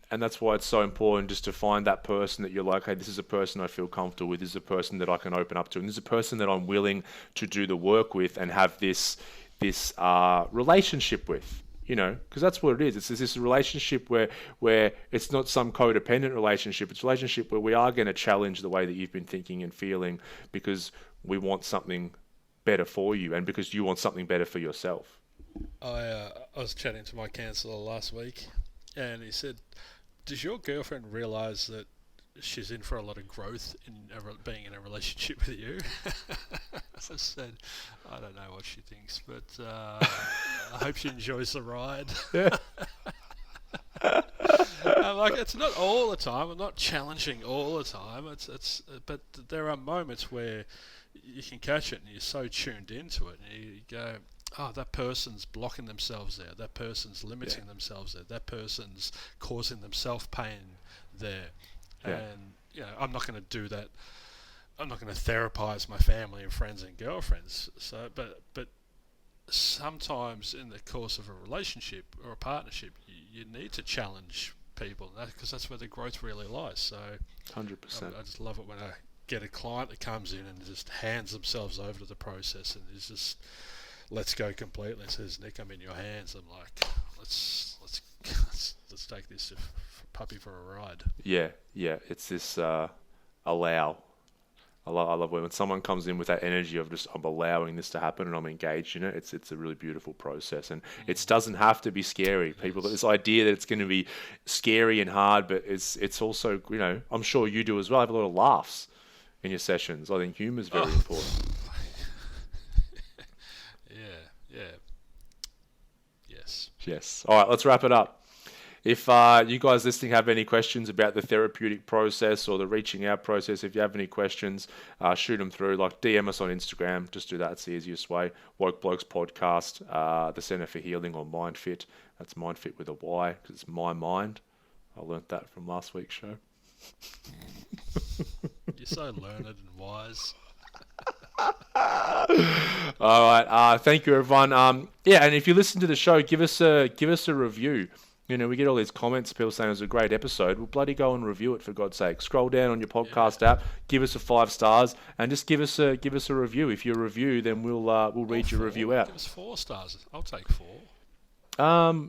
and that's why it's so important just to find that person that you're like, hey, this is a person I feel comfortable with. This is a person that I can open up to, and this is a person that I'm willing to do the work with and have this relationship with. Because that's what it is. It's this relationship where it's not some codependent relationship. It's a relationship where we are going to challenge the way that you've been thinking and feeling because we want something better for you and because you want something better for yourself. I was chatting to my counsellor last week, and he said, "Does your girlfriend realise that she's in for a lot of growth in being in a relationship with you?" I said, "I don't know what she thinks, but I hope she enjoys the ride." Yeah. Like, it's not all the time. I'm not challenging all the time. But there are moments where you can catch it, and you're so tuned into it, and you go, "Oh, that person's blocking themselves there. That person's Yeah. limiting themselves there. That person's causing themselves pain there." Yeah. And I'm not going to do that. I'm not going to therapize my family and friends and girlfriends. So, but sometimes in the course of a relationship or a partnership, you need to challenge people, because that's where the growth really lies. So 100%. I just love it when I get a client that comes in and just hands themselves over to the process and is just lets go completely and says, "Nick, I'm in your hands." I'm like, let's take this puppy for a ride. Yeah. Yeah. It's this allow. I love when someone comes in with that energy of just I'm allowing this to happen and I'm engaged in it. It's a really beautiful process, and it doesn't have to be scary. People, Yes. this idea that it's going to be scary and hard, but it's also I'm sure you do as well. Have a lot of laughs in your sessions. I think humor is very Oh, important. yeah, yes. Yes. All right, let's wrap it up. If you guys listening have any questions about the therapeutic process or the reaching out process, if you have any questions, shoot them through. Like DM us on Instagram. Just do that. It's the easiest way. Woke Blokes Podcast, the Centre for Healing or Myndfit. That's Myndfit with a Y because it's my mind. I learnt that from last week's show. You're so learned and wise. All right. Thank you, everyone. Yeah, and if you listen to the show, give us a review. We get all these comments, people saying it was a great episode. Well, bloody go and review it, for God's sake. Scroll down on your podcast app, give us a 5 stars, and just give us a review. If you review, then we'll read your review out. Give us 4 stars. I'll take 4.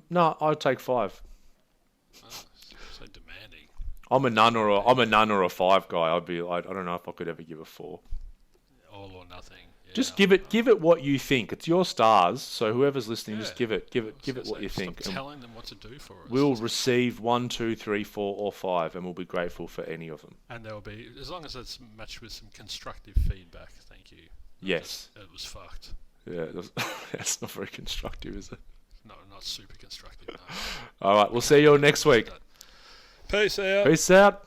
No, I'll take 5. Oh, so demanding. I'm a none or a 5 guy. I don't know if I could ever give a 4. All or nothing. Yeah, Just give it what you think. It's your stars, so whoever's listening, just give it what you think. Stop telling them what to do for us. We'll receive 1, 2, 3, 4, or 5, and we'll be grateful for any of them. And there'll be, as long as it's matched with some constructive feedback. Thank you. Yes. It was fucked. Yeah, that's not very constructive, is it? No, not super constructive. No. All right, we'll see you all next week. Peace out. Peace out.